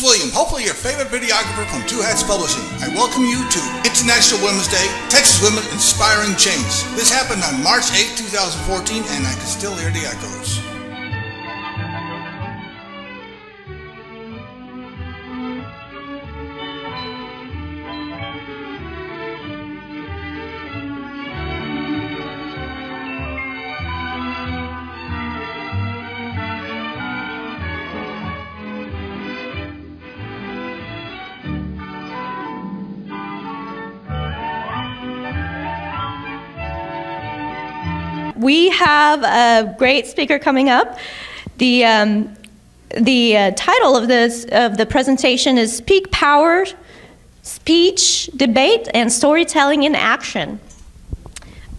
William, hopefully your favorite videographer from Two Hats Publishing. I welcome you to International Women's Day, Texas Women Inspiring Change. This happened on March 8, 2014, and I can still hear the echoes. We have a great speaker coming up. The title of the presentation is Peak Power, Speech, Debate, and Storytelling in Action.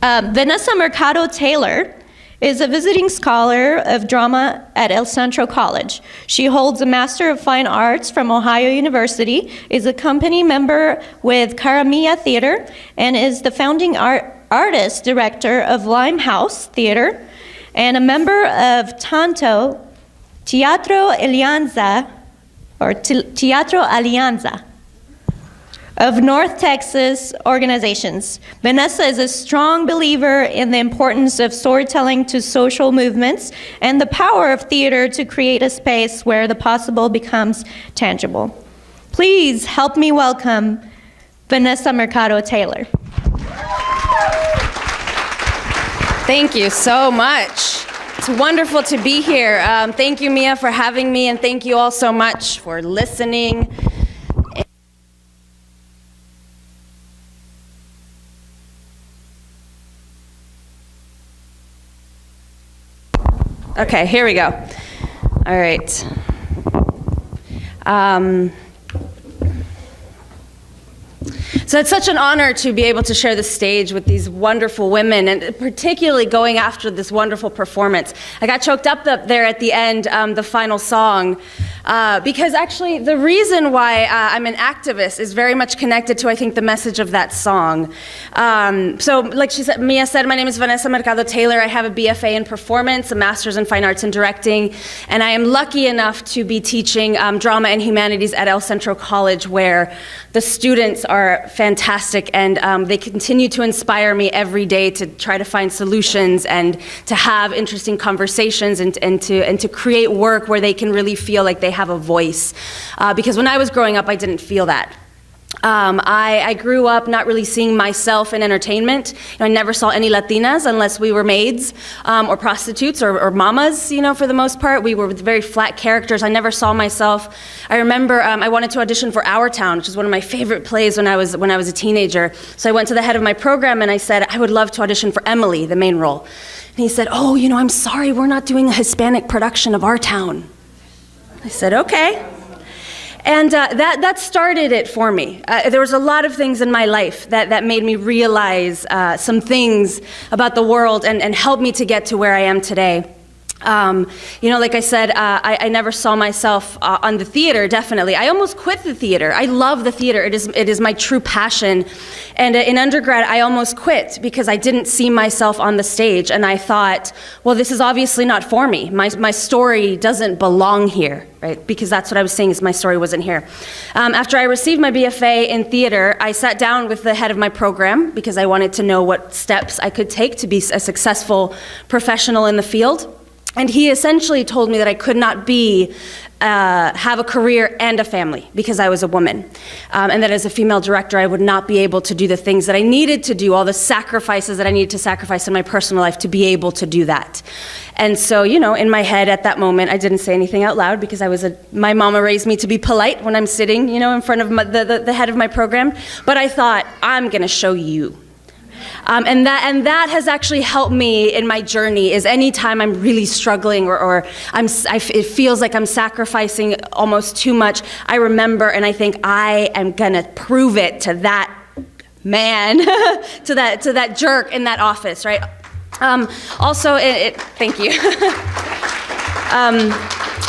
Vanessa Mercado Taylor is a visiting scholar of drama at El Centro College. She holds a Master of Fine Arts from Ohio University, is a company member with Caramilla Theater, and is the founding artist director of Limehouse Theater, and a member of Tanto Teatro Alianza, or Teatro Alianza, of North Texas organizations. Vanessa is a strong believer in the importance of storytelling to social movements and the power of theater to create a space where the possible becomes tangible. Please help me welcome Vanessa Mercado Taylor. Thank you so much. It's wonderful to be here. Thank you, Mia, for having me, and thank you all so much for listening. Okay, here we go. All right. So it's such an honor to be able to share the stage with these wonderful women, and particularly going after this wonderful performance. I got choked up there at the end, the final song, because actually the reason why I'm an activist is very much connected to, I think, the message of that song. So like Mia said, my name is Vanessa Mercado Taylor. I have a BFA in performance, a master's in fine arts and directing, and I am lucky enough to be teaching drama and humanities at El Centro College, where the students are fantastic, and they continue to inspire me every day to try to find solutions and to have interesting conversations and to create work where they can really feel like they have a voice. Because when I was growing up, I didn't feel that. I grew up not really seeing myself in entertainment. I never saw any Latinas unless we were maids or prostitutes or mamas, for the most part. We were very flat characters. I never saw myself. I remember I wanted to audition for Our Town, which is one of my favorite plays when I was a teenager. So I went to the head of my program and I said, I would love to audition for Emily, the main role. And he said, oh, I'm sorry, we're not doing a Hispanic production of Our Town. I said, okay. And that started it for me. There was a lot of things in my life that made me realize some things about the world and helped me to get to where I am today. Like I said, I never saw myself on the theater, definitely. I almost quit the theater. I love the theater. It is my true passion. And in undergrad, I almost quit because I didn't see myself on the stage. And I thought, well, this is obviously not for me. My story doesn't belong here, right? Because that's what I was saying, is my story wasn't here. After I received my BFA in theater, I sat down with the head of my program because I wanted to know what steps I could take to be a successful professional in the field. And he essentially told me that I could not have a career and a family because I was a woman. And that as a female director, I would not be able to do the things that I needed to do, all the sacrifices that I needed to sacrifice in my personal life to be able to do that. And so, in my head at that moment, I didn't say anything out loud because my mama raised me to be polite when I'm sitting, in front of the head of my program. But I thought, I'm gonna show you. And that has actually helped me in my journey. Is anytime I'm really struggling or it feels like I'm sacrificing almost too much, I remember and I think I am gonna prove it to that man, to that jerk in that office, right? Also, thank you.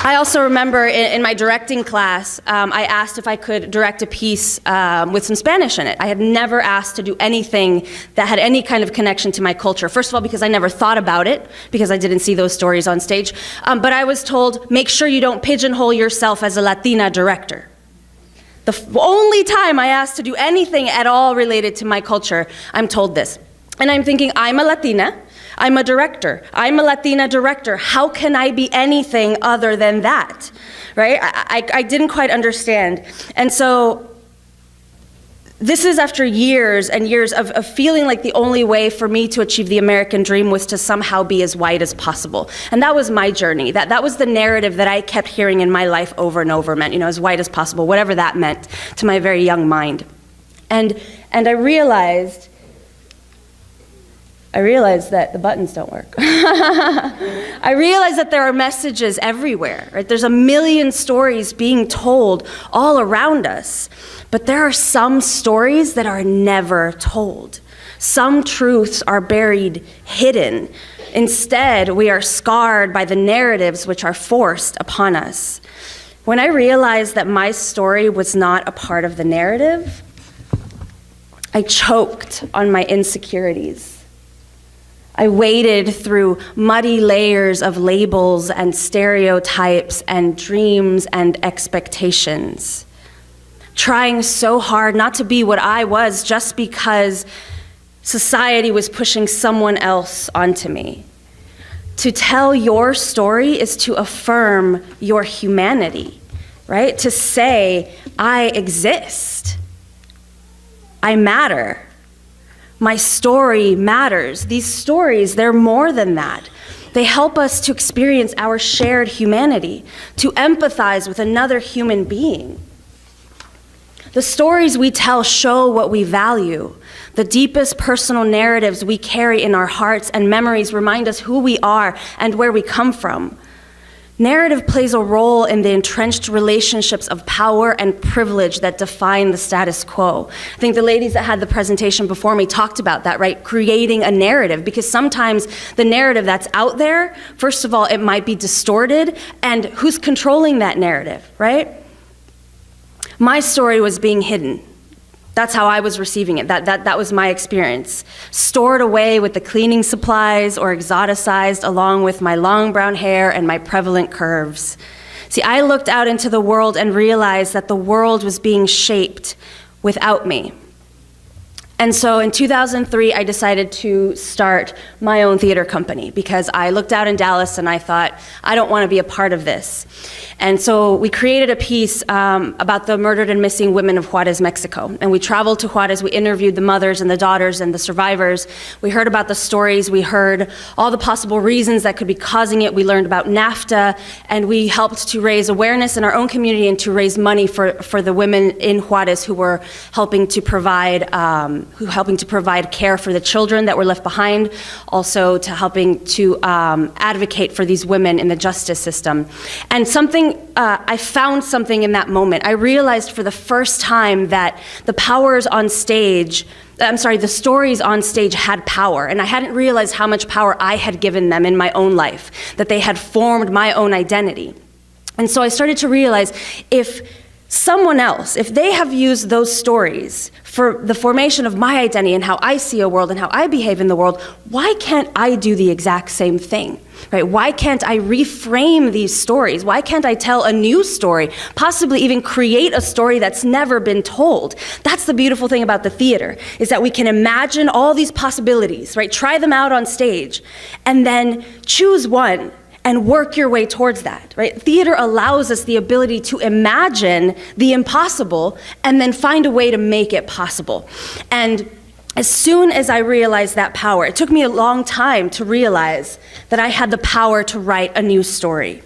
I also remember in my directing class, I asked if I could direct a piece with some Spanish in it. I had never asked to do anything that had any kind of connection to my culture. First of all, because I never thought about it, because I didn't see those stories on stage. But I was told, make sure you don't pigeonhole yourself as a Latina director. The only time I asked to do anything at all related to my culture, I'm told this. And I'm thinking, I'm a Latina. I'm a director. I'm a Latina director. How can I be anything other than that, right? I didn't quite understand. And so this is after years and years of feeling like the only way for me to achieve the American dream was to somehow be as white as possible. And that was my journey. That was the narrative that I kept hearing in my life over and over, meant, as white as possible, whatever that meant to my very young mind. And I realized that the buttons don't work. I realized that there are messages everywhere, right? There's a million stories being told all around us, but there are some stories that are never told. Some truths are buried hidden. Instead, we are scarred by the narratives which are forced upon us. When I realized that my story was not a part of the narrative, I choked on my insecurities. I waded through muddy layers of labels and stereotypes and dreams and expectations, trying so hard not to be what I was just because society was pushing someone else onto me. To tell your story is to affirm your humanity, right? To say, I exist, I matter. My story matters. These stories, they're more than that. They help us to experience our shared humanity, to empathize with another human being. The stories we tell show what we value. The deepest personal narratives we carry in our hearts and memories remind us who we are and where we come from. Narrative plays a role in the entrenched relationships of power and privilege that define the status quo. I think the ladies that had the presentation before me talked about that, right? Creating a narrative, because sometimes the narrative that's out there, first of all, it might be distorted, and who's controlling that narrative, right? My story was being hidden. That's how I was receiving it. That was my experience. Stored away with the cleaning supplies or exoticized along with my long brown hair and my prevalent curves. See, I looked out into the world and realized that the world was being shaped without me. And so in 2003, I decided to start my own theater company because I looked out in Dallas and I thought, I don't want to be a part of this. And so we created a piece about the murdered and missing women of Juarez, Mexico. And we traveled to Juarez, we interviewed the mothers and the daughters and the survivors. We heard about the stories, we heard all the possible reasons that could be causing it. We learned about NAFTA, and we helped to raise awareness in our own community and to raise money for the women in Juarez who were helping to provide care for the children that were left behind, also to helping to advocate for these women in the justice system. And I found something in that moment. I realized for the first time that the stories on stage had power, and I hadn't realized how much power I had given them in my own life, that they had formed my own identity. And so I started to realize if someone else, if they have used those stories for the formation of my identity and how I see a world and how I behave in the world, why can't I do the exact same thing, right? Why can't I reframe these stories? Why can't I tell a new story, possibly even create a story that's never been told? That's the beautiful thing about the theater, is that we can imagine all these possibilities, right? Try them out on stage, and then choose one and work your way towards that, right? Theater allows us the ability to imagine the impossible and then find a way to make it possible. And as soon as I realized that power, it took me a long time to realize that I had the power to write a new story.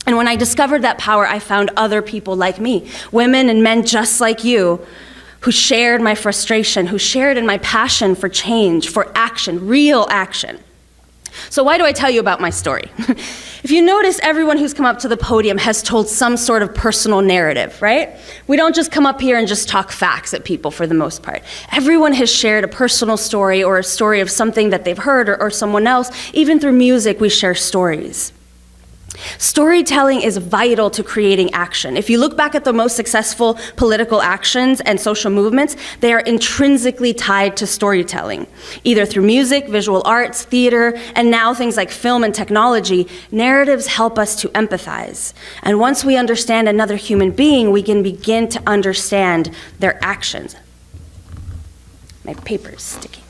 And when I discovered that power, I found other people like me, women and men just like you, who shared my frustration, who shared in my passion for change, for action, real action. So why do I tell you about my story? If you notice, everyone who's come up to the podium has told some sort of personal narrative, right? We don't just come up here and just talk facts at people for the most part. Everyone has shared a personal story or a story of something that they've heard or someone else. Even through music, we share stories. Storytelling is vital to creating action. If you look back at the most successful political actions and social movements, they are intrinsically tied to storytelling. Either through music, visual arts, theater, and now things like film and technology, narratives help us to empathize. And once we understand another human being, we can begin to understand their actions. My paper's sticking.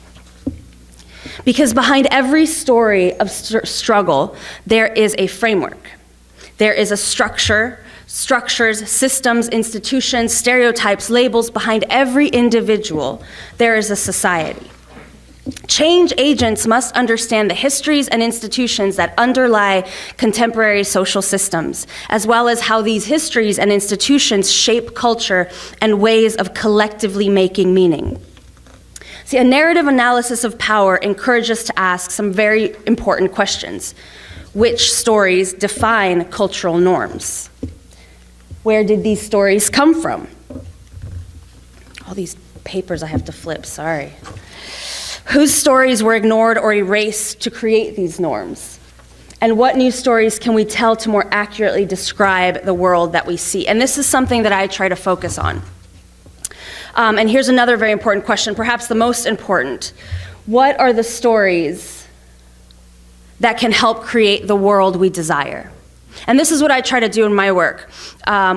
Because behind every story of struggle, there is a framework. There is a structure, structures, systems, institutions, stereotypes, labels. Behind every individual, there is a society. Change agents must understand the histories and institutions that underlie contemporary social systems, as well as how these histories and institutions shape culture and ways of collectively making meaning. See, a narrative analysis of power encourages us to ask some very important questions. Which stories define cultural norms? Where did these stories come from? All these papers I have to flip, sorry. Whose stories were ignored or erased to create these norms? And what new stories can we tell to more accurately describe the world that we see? And this is something that I try to focus on. And here's another very important question, perhaps the most important. What are the stories that can help create the world we desire? And this is what I try to do in my work.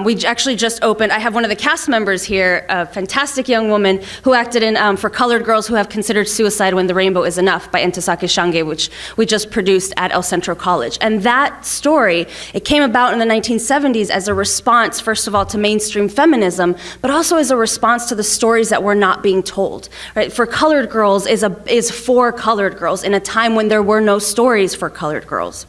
We actually just opened, I have one of the cast members here, a fantastic young woman who acted in For Colored Girls Who Have Considered Suicide When the Rainbow Is Enough by Ntasake Shange, which we just produced at El Centro College. And that story, it came about in the 1970s as a response, first of all, to mainstream feminism, but also as a response to the stories that were not being told. Right? For Colored Girls is for colored girls in a time when there were no stories for colored girls.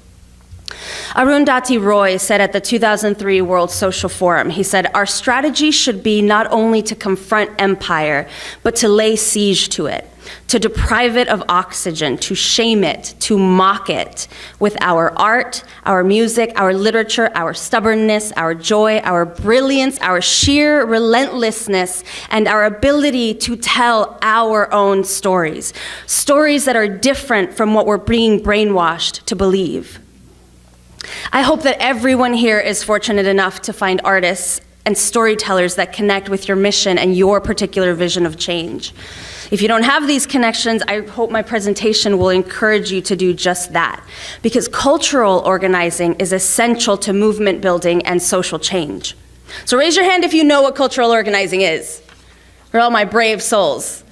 Arundhati Roy said at the 2003 World Social Forum, he said, "Our strategy should be not only to confront empire, but to lay siege to it, to deprive it of oxygen, to shame it, to mock it with our art, our music, our literature, our stubbornness, our joy, our brilliance, our sheer relentlessness, and our ability to tell our own stories, stories that are different from what we're being brainwashed to believe." I hope that everyone here is fortunate enough to find artists and storytellers that connect with your mission and your particular vision of change. If you don't have these connections, I hope my presentation will encourage you to do just that, because cultural organizing is essential to movement building and social change. So raise your hand if you know what cultural organizing is, for all my brave souls.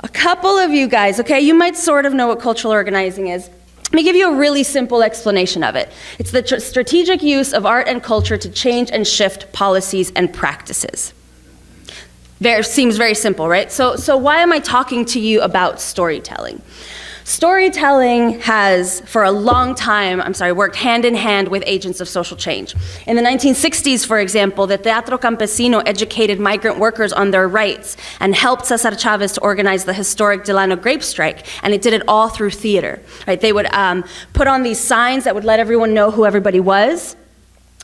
A couple of you guys, okay, you might sort of know what cultural organizing is. Let me give you a really simple explanation of it. It's the strategic use of art and culture to change and shift policies and practices. Seems very simple, right? So why am I talking to you about storytelling? Storytelling has, for a long time, worked hand in hand with agents of social change. In the 1960s, for example, the Teatro Campesino educated migrant workers on their rights and helped Cesar Chavez to organize the historic Delano grape strike, and it did it all through theater. Right? They would put on these signs that would let everyone know who everybody was.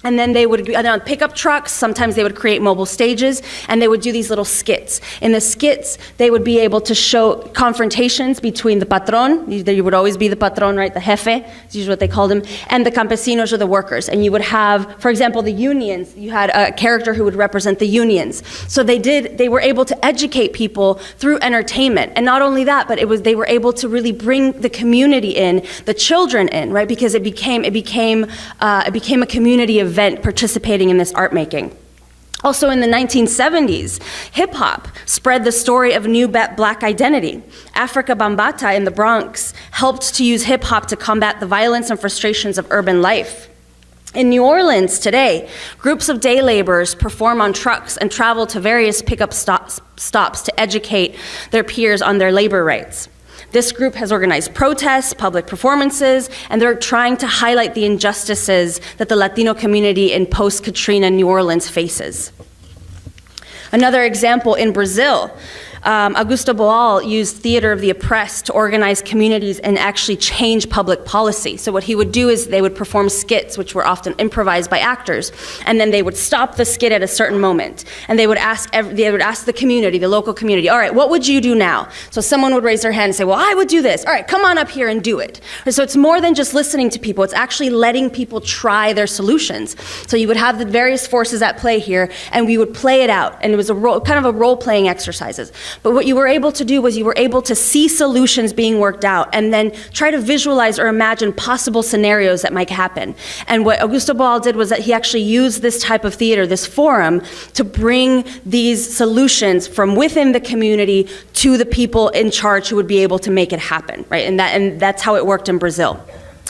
And then they would, on pickup trucks, sometimes they would create mobile stages, and they would do these little skits. In the skits, they would be able to show confrontations between the patron, you would always be the patron, right, the jefe, is usually what they called him, and the campesinos, or the workers. And you would have, for example, the unions. You had a character who would represent the unions. So they were able to educate people through entertainment. And not only that, but they were able to really bring the community in, the children in, right, because it became a community event participating in this art making. Also in the 1970s, hip-hop spread the story of new black identity. Africa Bambaataa in the Bronx helped to use hip-hop to combat the violence and frustrations of urban life. In New Orleans today, groups of day laborers perform on trucks and travel to various pickup stops to educate their peers on their labor rights. This group has organized protests, public performances, and they're trying to highlight the injustices that the Latino community in post-Katrina New Orleans faces. Another example in Brazil, Augusto Boal used theater of the oppressed to organize communities and actually change public policy. So what he would do is they would perform skits, which were often improvised by actors, and then they would stop the skit at a certain moment, and they would ask the community, the local community, all right, what would you do now? So someone would raise their hand and say, well, I would do this. All right, come on up here and do it. So it's more than just listening to people. It's actually letting people try their solutions. So you would have the various forces at play here, and we would play it out. And it was kind of a role-playing exercises. But what you were able to do was you were able to see solutions being worked out and then try to visualize or imagine possible scenarios that might happen. And what Augusto Boal did was that he actually used this type of theater, this forum, to bring these solutions from within the community to the people in charge who would be able to make it happen, right? And that's how it worked in Brazil.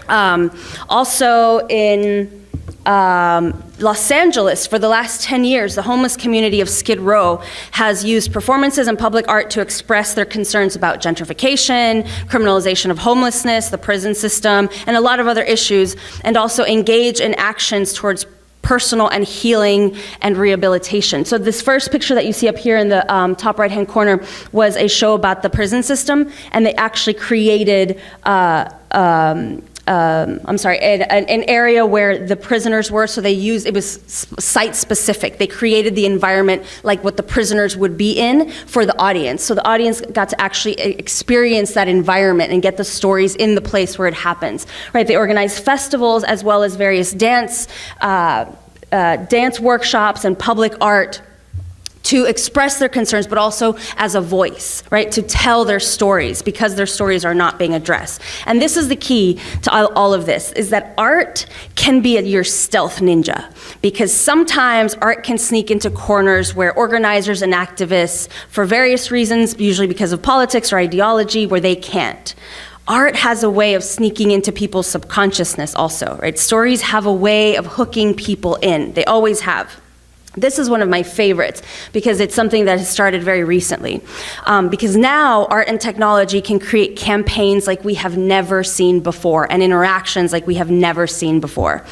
Also in Los Angeles, for the last 10 years, the homeless community of Skid Row has used performances and public art to express their concerns about gentrification, criminalization of homelessness, the prison system, and a lot of other issues, and also engage in actions towards personal and healing and rehabilitation. So this first picture that you see up here in the top right-hand corner was a show about the prison system, and they actually created an area where the prisoners were, so it was site-specific. They created the environment like what the prisoners would be in for the audience. So the audience got to actually experience that environment and get the stories in the place where it happens, right? They organized festivals as well as various dance workshops and public art to express their concerns, but also as a voice, right? To tell their stories because their stories are not being addressed. And this is the key to all of this, is that art can be your stealth ninja, because sometimes art can sneak into corners where organizers and activists, for various reasons, usually because of politics or ideology, where they can't. Art has a way of sneaking into people's subconsciousness also, right? Stories have a way of hooking people in. They always have. This is one of my favorites because it's something that has started very recently. Because now art and technology can create campaigns like we have never seen before and interactions like we have never seen before.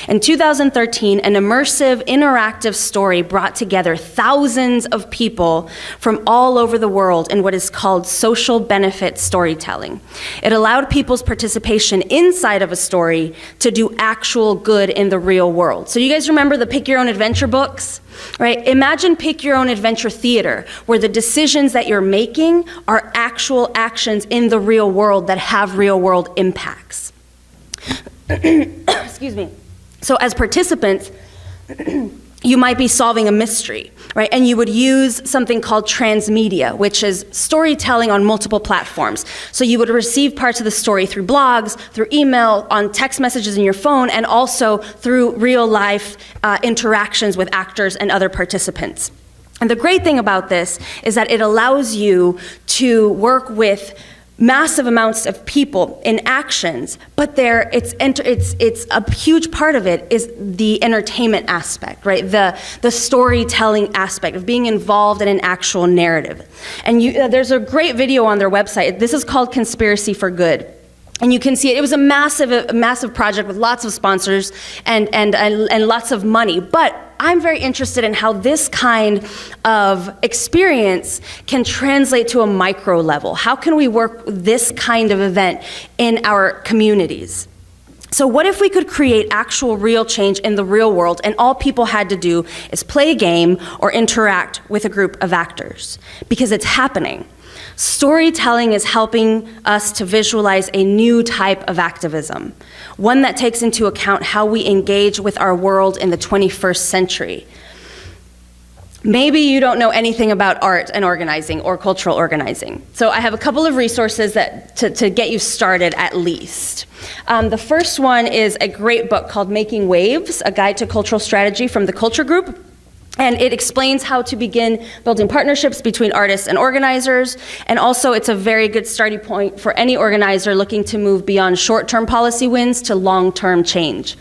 In 2013, an immersive, interactive story brought together thousands of people from all over the world in what is called social benefit storytelling. It allowed people's participation inside of a story to do actual good in the real world. So you guys remember the Pick Your Own Adventure books? Right? Imagine Pick Your Own Adventure theater, where the decisions that you're making are actual actions in the real world that have real world impacts. Excuse me. So as participants, you might be solving a mystery, right? And you would use something called transmedia, which is storytelling on multiple platforms. So you would receive parts of the story through blogs, through email, on text messages in your phone, and also through real life interactions with actors and other participants. And the great thing about this is that it allows you to work with massive amounts of people in actions, but it's a huge part of it is the entertainment aspect, right? The storytelling aspect of being involved in an actual narrative. And there's a great video on their website. This is called Conspiracy for Good. And you can see it was a massive project with lots of sponsors and lots of money. But I'm very interested in how this kind of experience can translate to a micro level. How can we work with this kind of event in our communities? So what if we could create actual real change in the real world, and all people had to do is play a game or interact with a group of actors? Because it's happening. Storytelling is helping us to visualize a new type of activism, one that takes into account how we engage with our world in the 21st century. Maybe you don't know anything about art and organizing or cultural organizing. So I have a couple of resources to get you started at least. The first one is a great book called Making Waves, A Guide to Cultural Strategy from the Culture Group. And it explains how to begin building partnerships between artists and organizers. And also it's a very good starting point for any organizer looking to move beyond short-term policy wins to long-term change.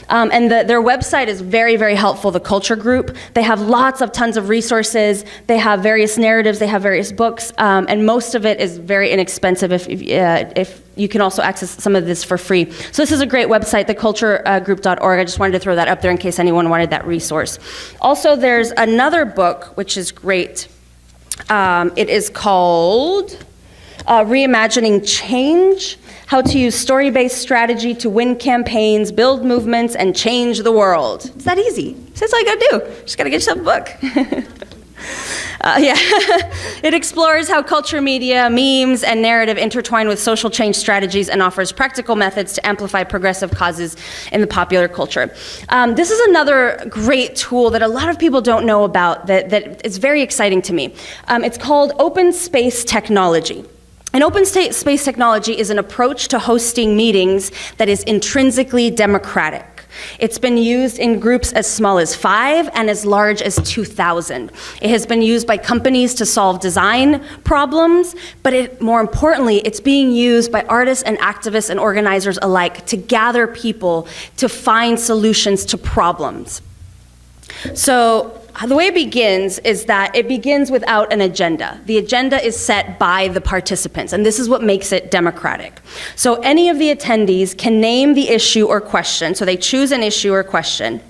And their website is very, very helpful, the Culture Group. They have tons of resources. They have various narratives. They have various books. And most of it is very inexpensive if you can also access some of this for free. So this is a great website, theculturegroup.org. I just wanted to throw that up there in case anyone wanted that resource. Also, there's another book, which is great, It is called Reimagining Change: How to Use Story-Based Strategy to Win Campaigns, Build Movements, and Change the World. It's that easy. That's all you gotta do. Just gotta get yourself a book. It explores how culture, media, memes, and narrative intertwine with social change strategies and offers practical methods to amplify progressive causes in the popular culture. This is another great tool that a lot of people don't know about that is very exciting to me. It's called Open Space Technology. And open space technology is an approach to hosting meetings that is intrinsically democratic. It's been used in groups as small as 5 and as large as 2,000. It has been used by companies to solve design problems, but more importantly, it's being used by artists and activists and organizers alike to gather people to find solutions to problems. So the way it begins is that it begins without an agenda. The agenda is set by the participants, and this is what makes it democratic. So any of the attendees can name the issue or question. So they choose an issue or question.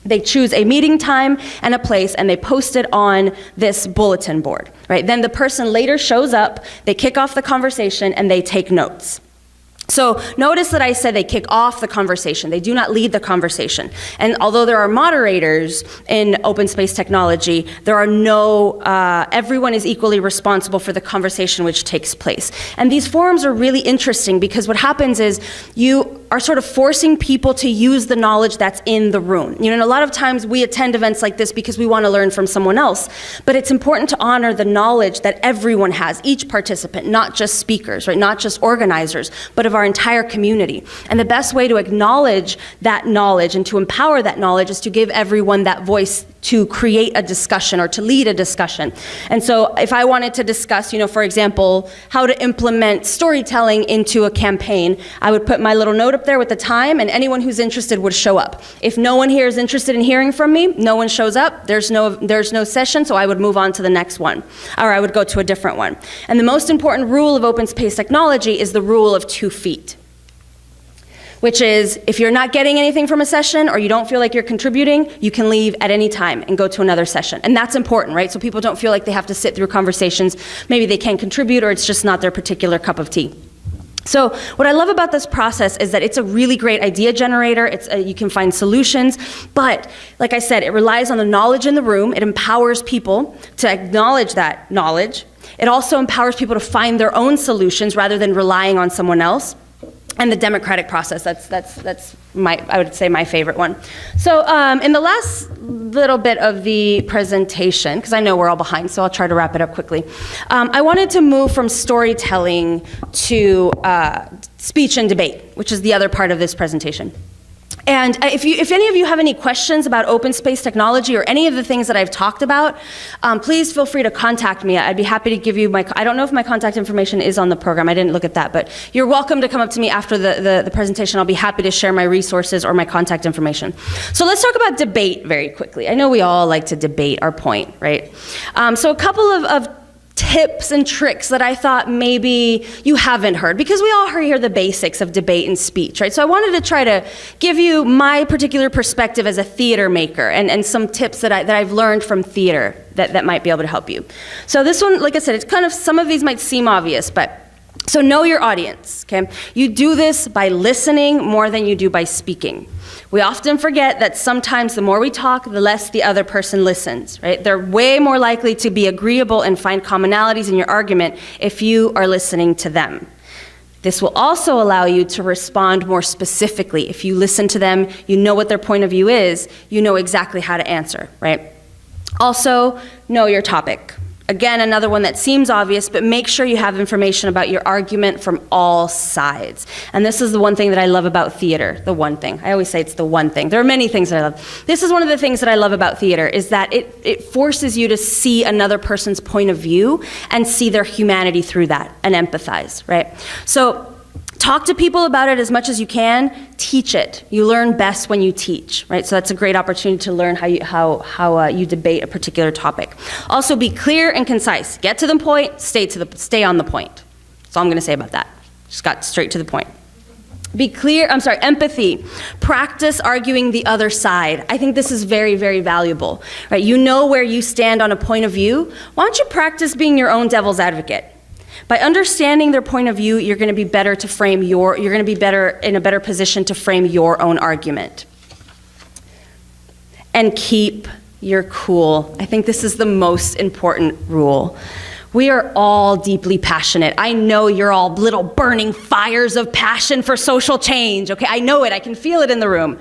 They choose a meeting time and a place, and they post it on this bulletin board, right? Then the person later shows up, they kick off the conversation, and they take notes. So notice that I said they kick off the conversation. They do not lead the conversation. And although there are moderators in open space technology, there are no, everyone is equally responsible for the conversation which takes place. And these forums are really interesting because what happens is you are sort of forcing people to use the knowledge that's in the room. You know, and a lot of times we attend events like this because we want to learn from someone else, but it's important to honor the knowledge that everyone has, each participant, not just speakers, right? Not just organizers, but of our entire community. And the best way to acknowledge that knowledge and to empower that knowledge is to give everyone that voice to create a discussion or to lead a discussion. And so if I wanted to discuss, you know, for example, how to implement storytelling into a campaign, I would put my little note up there with the time, and anyone who's interested would show up. If no one here is interested in hearing from me, no one shows up, there's no session, so I would move on to the next one, or I would go to a different one. And the most important rule of open space technology is the rule of 2 feet. Which is, if you're not getting anything from a session or you don't feel like you're contributing, you can leave at any time and go to another session. And that's important, right? So people don't feel like they have to sit through conversations. Maybe they can't contribute or it's just not their particular cup of tea. So what I love about this process is that it's a really great idea generator. You can find solutions, but like I said, it relies on the knowledge in the room. It empowers people to acknowledge that knowledge. It also empowers people to find their own solutions rather than relying on someone else. And the democratic process, that's I would say my favorite one. So in the last little bit of the presentation, because I know we're all behind, so I'll try to wrap it up quickly. I wanted to move from storytelling to speech and debate, which is the other part of this presentation. And if any of you have any questions about open space technology or any of the things that I've talked about, please feel free to contact me. I'd be happy to give you I don't know if my contact information is on the program. I didn't look at that, but you're welcome to come up to me after the presentation. I'll be happy to share my resources or my contact information. So let's talk about debate very quickly. I know we all like to debate our point, right? So a couple of tips and tricks that I thought maybe you haven't heard, because we all hear the basics of debate and speech, right? So I wanted to try to give you my particular perspective as a theater maker and some tips that I've learned from theater that might be able to help you. So this one, like I said, it's kind of, some of these might seem obvious, but so know your audience, okay? You do this by listening more than you do by speaking. We often forget that sometimes the more we talk, the less the other person listens, right? They're way more likely to be agreeable and find commonalities in your argument if you are listening to them. This will also allow you to respond more specifically. If you listen to them, you know what their point of view is, you know exactly how to answer, right? Also, know your topic. Again, another one that seems obvious, but make sure you have information about your argument from all sides. And this is the one thing that I love about theater, the one thing. I always say it's the one thing. There are many things that I love. This is one of the things that I love about theater, is that it forces you to see another person's point of view and see their humanity through that and empathize, right? So talk to people about it as much as you can. Teach it. You learn best when you teach, right? So that's a great opportunity to learn how you debate a particular topic. Also, be clear and concise. Get to the point. Stay on the point. That's all I'm going to say about that. Just got straight to the point. Empathy. Practice arguing the other side. I think this is very, very valuable, right? You know where you stand on a point of view. Why don't you practice being your own devil's advocate? By understanding their point of view, you're going to be better to frame you're going to be in a better position to frame your own argument. And keep your cool. I think this is the most important rule. We are all deeply passionate. I know you're all little burning fires of passion for social change, okay? I know it, I can feel it in the room.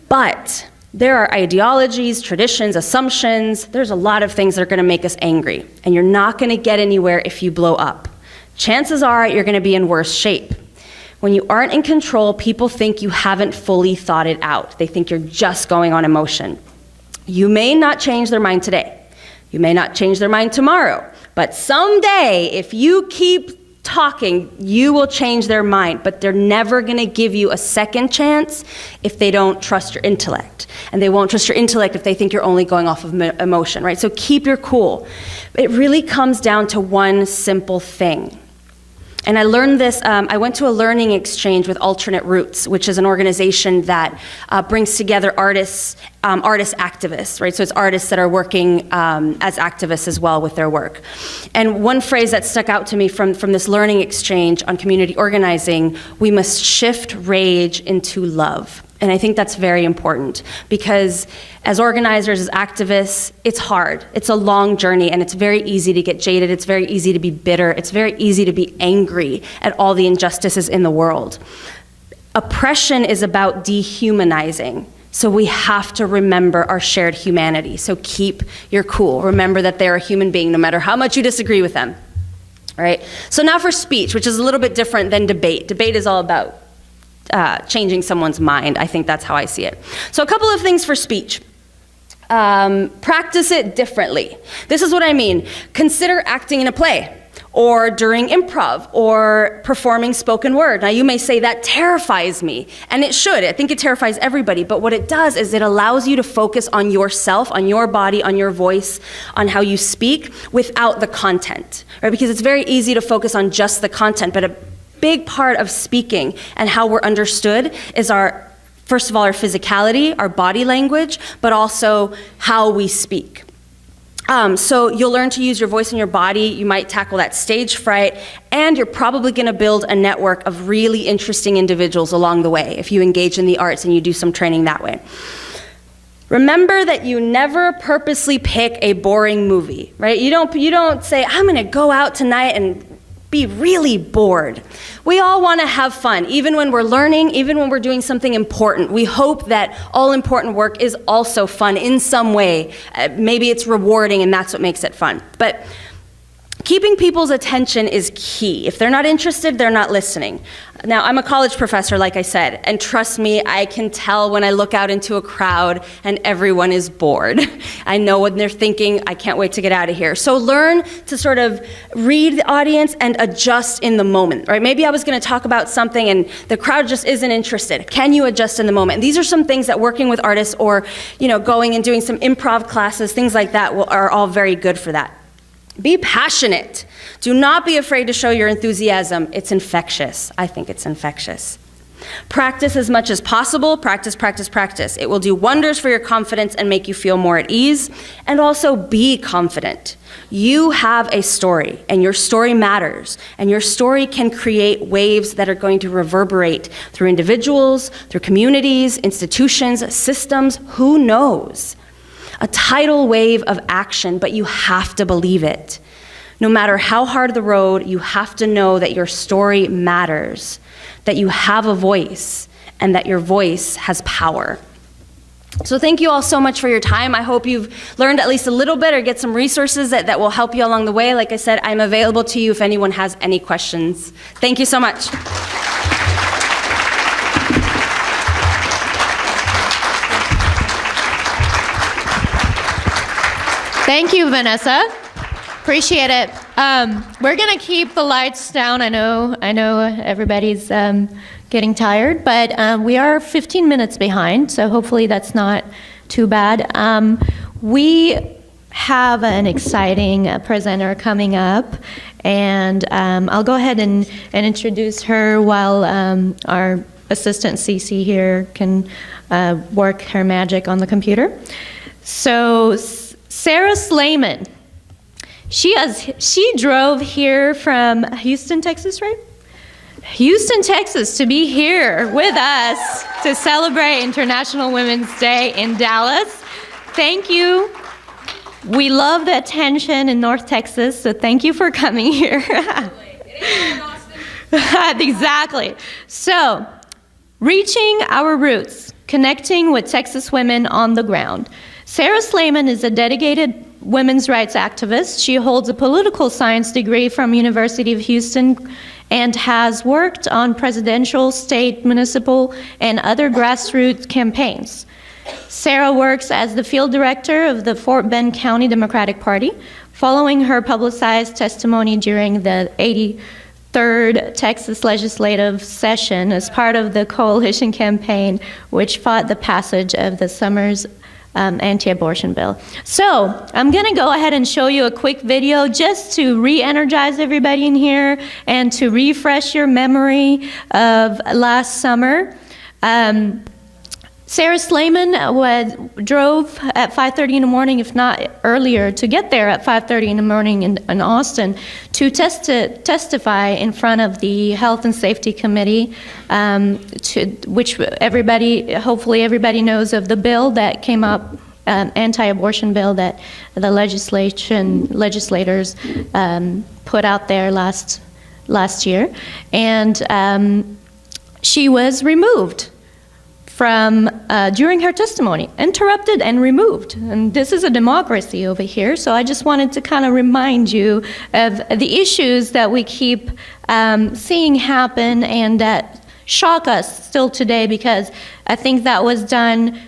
But there are ideologies, traditions, assumptions. There's a lot of things that are gonna make us angry, and you're not gonna get anywhere if you blow up. Chances are you're gonna be in worse shape. When you aren't in control, people think you haven't fully thought it out. They think you're just going on emotion. You may not change their mind today. You may not change their mind tomorrow. But someday, if you keep talking, you will change their mind. But they're never going to give you a second chance if they don't trust your intellect. And they won't trust your intellect if they think you're only going off of emotion, right? So keep your cool. It really comes down to one simple thing. And I learned this, I went to a learning exchange with Alternate Roots, which is an organization that brings together artists, artist activists, right? So it's artists that are working as activists as well with their work. And one phrase that stuck out to me from this learning exchange on community organizing, we must shift rage into love. And I think that's very important because as organizers, as activists, it's hard. It's a long journey and it's very easy to get jaded. It's very easy to be bitter. It's very easy to be angry at all the injustices in the world. Oppression is about dehumanizing. So we have to remember our shared humanity. So keep your cool. Remember that they're a human being no matter how much you disagree with them. All right? So now for speech, which is a little bit different than debate. Debate is all about changing someone's mind. I think that's how I see it. So a couple of things for speech. Practice it differently. This is what I mean. Consider acting in a play or during improv or performing spoken word. Now you may say that terrifies me, and it should. I think it terrifies everybody, but what it does is it allows you to focus on yourself, on your body, on your voice, on how you speak without the content, right? Because it's very easy to focus on just the content, but a big part of speaking and how we're understood is first of all, our physicality, our body language, but also how we speak. So you'll learn to use your voice and your body. You might tackle that stage fright, and you're probably going to build a network of really interesting individuals along the way if you engage in the arts and you do some training that way. Remember that you never purposely pick a boring movie, right? You don't say, I'm going to go out tonight and be really bored. We all want to have fun, even when we're learning, even when we're doing something important. We hope that all important work is also fun in some way. Maybe it's rewarding and that's what makes it fun. But keeping people's attention is key. If they're not interested, they're not listening. Now, I'm a college professor, like I said, and trust me, I can tell when I look out into a crowd and everyone is bored. I know what they're thinking, I can't wait to get out of here. So learn to sort of read the audience and adjust in the moment, right? Maybe I was gonna talk about something and the crowd just isn't interested. Can you adjust in the moment? And these are some things that working with artists or going and doing some improv classes, things like that are all very good for that. Be passionate. Do not be afraid to show your enthusiasm. It's infectious. I think it's infectious. Practice as much as possible. Practice, practice, practice. It will do wonders for your confidence and make you feel more at ease. And also be confident. You have a story, and your story matters. And your story can create waves that are going to reverberate through individuals, through communities, institutions, systems, who knows? A tidal wave of action, but you have to believe it. No matter how hard the road, you have to know that your story matters, that you have a voice, and that your voice has power. So thank you all so much for your time. I hope you've learned at least a little bit or get some resources that will help you along the way. Like I said, I'm available to you if anyone has any questions. Thank you so much. Thank you, Vanessa. Appreciate it. We're gonna keep the lights down. I know everybody's getting tired, but we are 15 minutes behind, so hopefully that's not too bad. We have an exciting presenter coming up, and I'll go ahead and introduce her while our assistant Cece here can work her magic on the computer. So Sarah Slayman, she drove here from Houston, Texas, right? Houston, Texas, to be here with us to celebrate International Women's Day in Dallas. Thank you. We love the attention in North Texas, so thank you for coming here. Exactly. So, reaching our roots, connecting with Texas women on the ground. Sarah Slayman is a dedicated women's rights activist. She holds a political science degree from University of Houston and has worked on presidential, state, municipal, and other grassroots campaigns. Sarah works as the field director of the Fort Bend County Democratic Party, following her publicized testimony during the 83rd Texas legislative session as part of the coalition campaign, which fought the passage of the summer's anti-abortion bill. So I'm going to go ahead and show you a quick video just to re-energize everybody in here and to refresh your memory of last summer. Sarah Slayman drove at 5:30 in the morning, if not earlier, to get there at 5:30 in the morning in Austin to testify in front of the Health and Safety Committee, which hopefully everybody knows of the bill that came up, anti-abortion bill that the legislators put out there last year, and she was removed from during her testimony, interrupted and removed. And this is a democracy over here, so I just wanted to kind of remind you of the issues that we keep seeing happen and that shock us still today, because I think that was done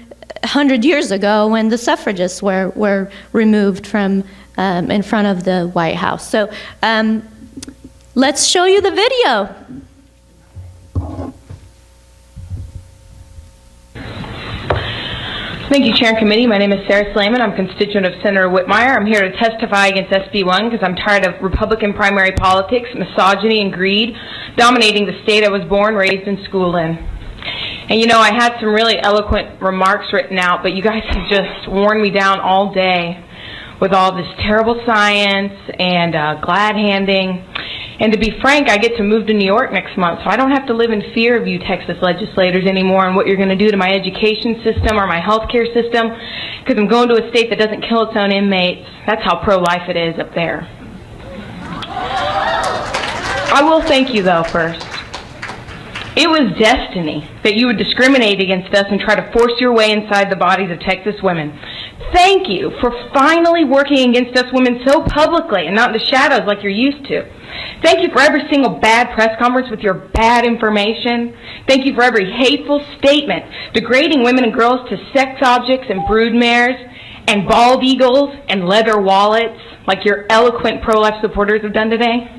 100 years ago when the suffragists were removed from in front of the White House. So let's show you the video. Thank you, Chair and Committee. My name is Sarah Slayman. I'm a constituent of Senator Whitmire. I'm here to testify against SB1 because I'm tired of Republican primary politics, misogyny, and greed dominating the state I was born, raised, and schooled in. And you know, I had some really eloquent remarks written out, but you guys have just worn me down all day with all this terrible science and glad-handing. And to be frank, I get to move to New York next month, so I don't have to live in fear of you Texas legislators anymore and what you're going to do to my education system or my health care system, because I'm going to a state that doesn't kill its own inmates. That's how pro-life it is up there. I will thank you, though, first. It was destiny that you would discriminate against us and try to force your way inside the bodies of Texas women. Thank you for finally working against us women so publicly and not in the shadows like you're used to. Thank you for every single bad press conference with your bad information. Thank you for every hateful statement degrading women and girls to sex objects and broodmares and bald eagles and leather wallets like your eloquent pro-life supporters have done today.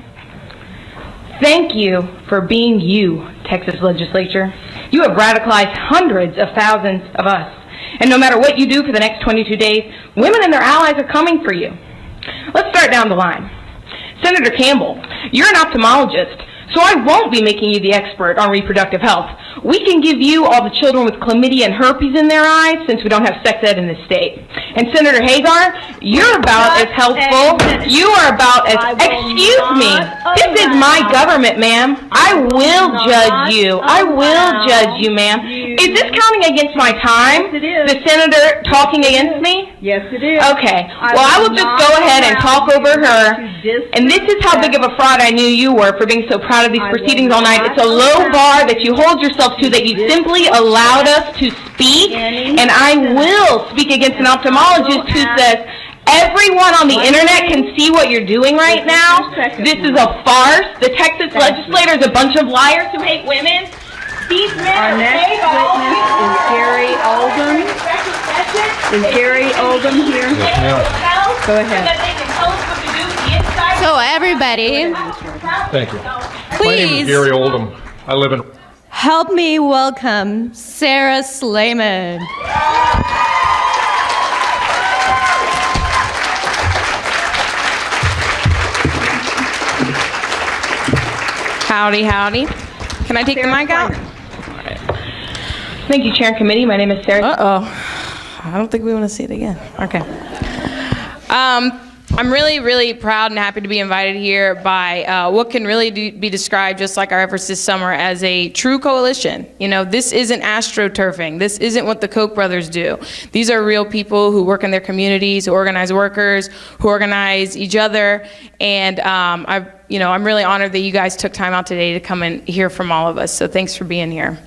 Thank you for being you, Texas legislature. You have radicalized hundreds of thousands of us. And no matter what you do for the next 22 days, women and their allies are coming for you. Let's start down the line. Senator Campbell, you're an ophthalmologist, so I won't be making you the expert on reproductive health. We can give you all the children with chlamydia and herpes in their eyes since we don't have sex ed in this state. And Senator Hagar, you're about as helpful. You are about as, excuse me, this is my government, ma'am. I will judge you. I will judge you, ma'am. Is this counting against my time? Yes, it is. The senator talking against me? Yes, it is. Okay. Well, I will just go ahead and talk over her. And this is how big of a fraud I knew you were for being so proud of these proceedings all night. It's a low bar that you hold yourself to, that you simply allowed us to speak. And I will speak against an ophthalmologist who says, everyone on the internet can see what you're doing right now. This is a farce. The Texas legislature is a bunch of liars who hate women. These men Our next witness is Gary Oldham. Is Gary Oldham here? Go ahead. So everybody, Thank you. My name is please Gary Oldham. I live in... help me welcome Sarah Slayman. Howdy, howdy. Can I take the mic out? Thank you, Chair and Committee. My name is Sarah. I don't think we want to see it again. Okay. I'm really, really proud and happy to be invited here by what can really be described, just like our efforts this summer, as a true coalition. You know, this isn't astroturfing. This isn't what the Koch brothers do. These are real people who work in their communities, who organize workers, who organize each other, and I'm really honored that you guys took time out today to come and hear from all of us. So thanks for being here.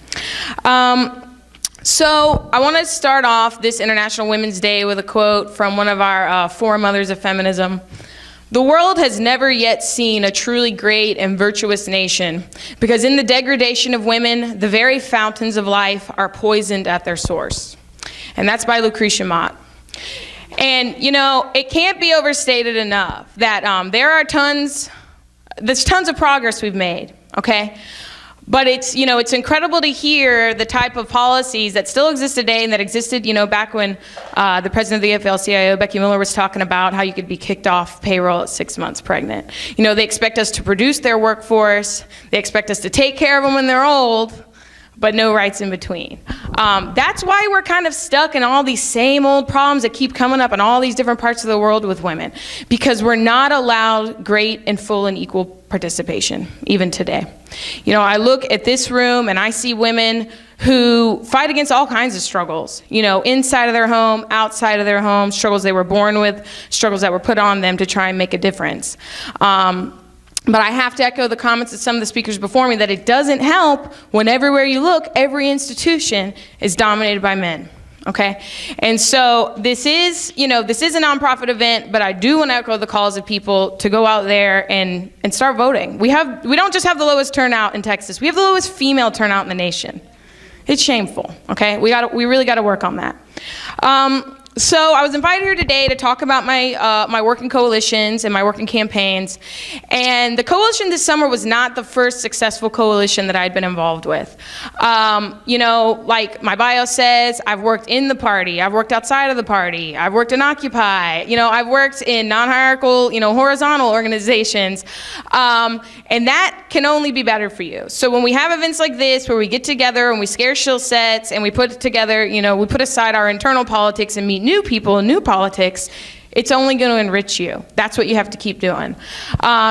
So I want to start off this International Women's Day with a quote from one of our foremothers of feminism. "The world has never yet seen a truly great and virtuous nation, because in the degradation of women, the very fountains of life are poisoned at their source." And that's by Lucretia Mott. And, you know, it can't be overstated enough that there's tons of progress we've made, okay? But it's incredible to hear the type of policies that still exist today and that existed, back when the president of the AFL-CIO, Becky Miller, was talking about how you could be kicked off payroll at 6 months pregnant. You know, they expect us to produce their workforce. They expect us to take care of them when they're old, but no rights in between. That's why we're kind of stuck in all these same old problems that keep coming up in all these different parts of the world with women, because we're not allowed great and full and equal participation, even today. You know, I look at this room and I see women who fight against all kinds of struggles, inside of their home, outside of their home, struggles they were born with, struggles that were put on them to try and make a difference. But I have to echo the comments of some of the speakers before me that it doesn't help when everywhere you look, every institution is dominated by men. Okay, and so this is a nonprofit event, but I do want to echo the calls of people to go out there and start voting. We don't just have the lowest turnout in Texas, we have the lowest female turnout in the nation. It's shameful, okay? We really got to work on that. So I was invited here today to talk about my work in coalitions and my work in campaigns. And the coalition this summer was not the first successful coalition that I'd been involved with. Like my bio says, I've worked in the party, I've worked outside of the party, I've worked in Occupy, I've worked in non-hierarchical, horizontal organizations. And that can only be better for you. So when we have events like this, where we get together and we scare shill sets and we put together, we put aside our internal politics and meet new people and new politics, it's only going to enrich you. That's what you have to keep doing.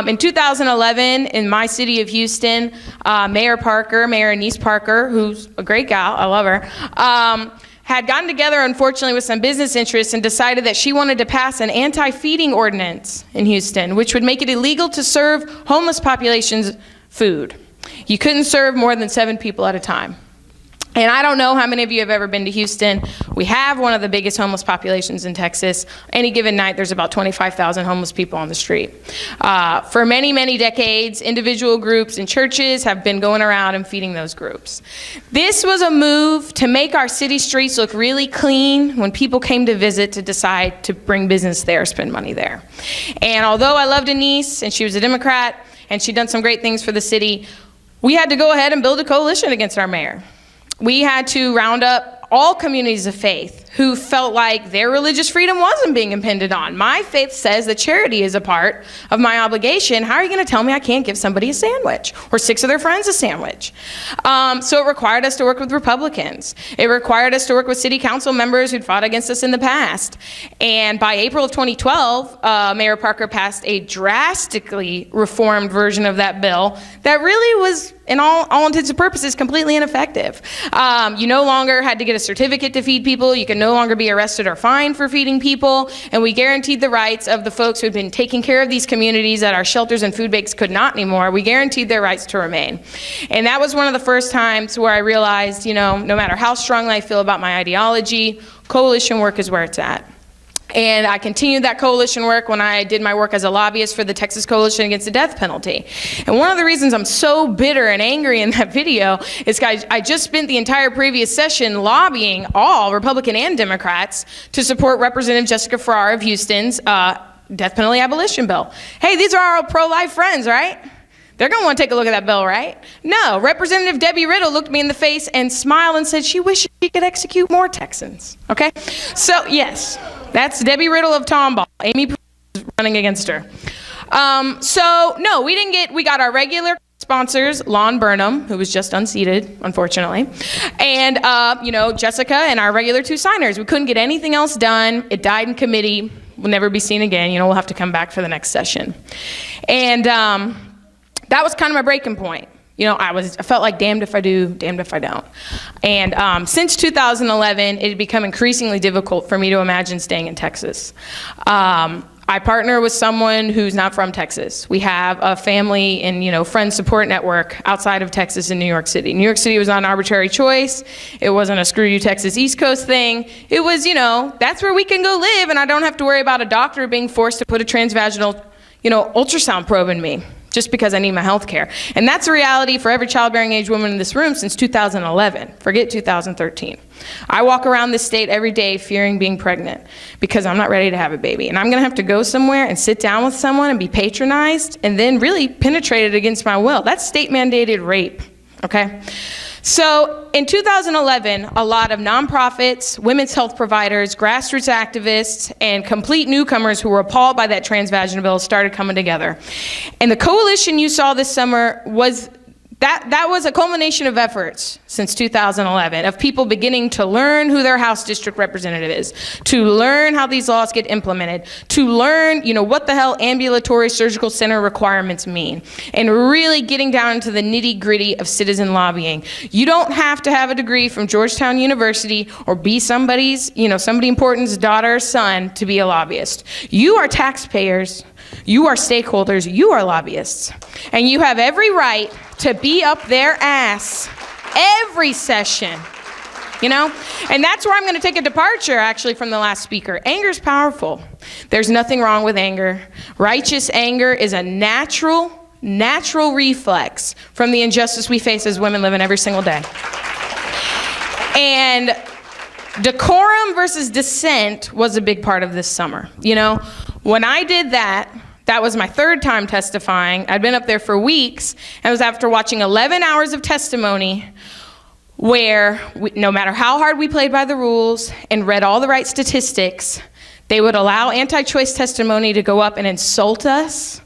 In 2011, in my city of Houston, Mayor Anise Parker, who's a great gal, I love her, had gotten together, unfortunately, with some business interests and decided that she wanted to pass an anti-feeding ordinance in Houston, which would make it illegal to serve homeless populations food. You couldn't serve more than 7 people at a time. And I don't know how many of you have ever been to Houston. We have one of the biggest homeless populations in Texas. Any given night, there's about 25,000 homeless people on the street. For many, many decades, individual groups and churches have been going around and feeding those groups. This was a move to make our city streets look really clean when people came to visit to decide to bring business there, spend money there. And although I loved Anise, and she was a Democrat, and she'd done some great things for the city, we had to go ahead and build a coalition against our mayor. We had to round up all communities of faith who felt like their religious freedom wasn't being impinged on. My faith says that charity is a part of my obligation. How are you going to tell me I can't give somebody a sandwich or 6 of their friends a sandwich? So it required us to work with Republicans. It required us to work with city council members who'd fought against us in the past. And by April of 2012, Mayor Parker passed a drastically reformed version of that bill that really was, in all intents and purposes, completely ineffective. You no longer had to get a certificate to feed people. You can no longer be arrested or fined for feeding people. And we guaranteed the rights of the folks who had been taking care of these communities that our shelters and food banks could not anymore. We guaranteed their rights to remain. And that was one of the first times where I realized, no matter how strongly I feel about my ideology, coalition work is where it's at. And I continued that coalition work when I did my work as a lobbyist for the Texas Coalition Against the Death Penalty. And one of the reasons I'm so bitter and angry in that video is because I just spent the entire previous session lobbying all Republican and Democrats to support Representative Jessica Farrar of Houston's death penalty abolition bill. Hey, these are our pro-life friends, right? They're going to want to take a look at that bill, right? No, Representative Debbie Riddle looked me in the face and smiled and said she wished she could execute more Texans, okay? So, yes, that's Debbie Riddle of Tomball. Amy is running against her. We got our regular sponsors, Lon Burnham, who was just unseated, unfortunately, and, Jessica and our regular 2 signers. We couldn't get anything else done. It died in committee. Will never be seen again. We'll have to come back for the next session. And that was kind of my breaking point. I felt like damned if I do, damned if I don't. And since 2011, it had become increasingly difficult for me to imagine staying in Texas. I partner with someone who's not from Texas. We have a family and, friend support network outside of Texas in New York City. New York City was not an arbitrary choice. It wasn't a screw you Texas East Coast thing. It was, that's where we can go live and I don't have to worry about a doctor being forced to put a transvaginal, ultrasound probe in me just because I need my health care. And that's a reality for every childbearing age woman in this room since 2011. Forget 2013. I walk around this state every day fearing being pregnant because I'm not ready to have a baby. And I'm gonna have to go somewhere and sit down with someone and be patronized and then really penetrated against my will. That's state mandated rape, okay? So in 2011, a lot of nonprofits, women's health providers, grassroots activists, and complete newcomers who were appalled by that transvaginal bill started coming together. And the coalition you saw this summer was that was a culmination of efforts since 2011 of people beginning to learn who their House district representative is, to learn how these laws get implemented, to learn, what the hell ambulatory surgical center requirements mean, and really getting down into the nitty-gritty of citizen lobbying. You don't have to have a degree from Georgetown University or be somebody important's daughter or son to be a lobbyist. You are taxpayers, you are stakeholders, you are lobbyists, and you have every right to be up their ass every session, And that's where I'm going to take a departure, actually, from the last speaker. Anger is powerful. There's nothing wrong with anger. Righteous anger is a natural reflex from the injustice we face as women living every single day. And decorum versus dissent was a big part of this summer. When I did that was my 3rd time testifying. I'd been up there for weeks, and it was after watching 11 hours of testimony where no matter how hard we played by the rules and read all the right statistics, they would allow anti-choice testimony to go up and insult us,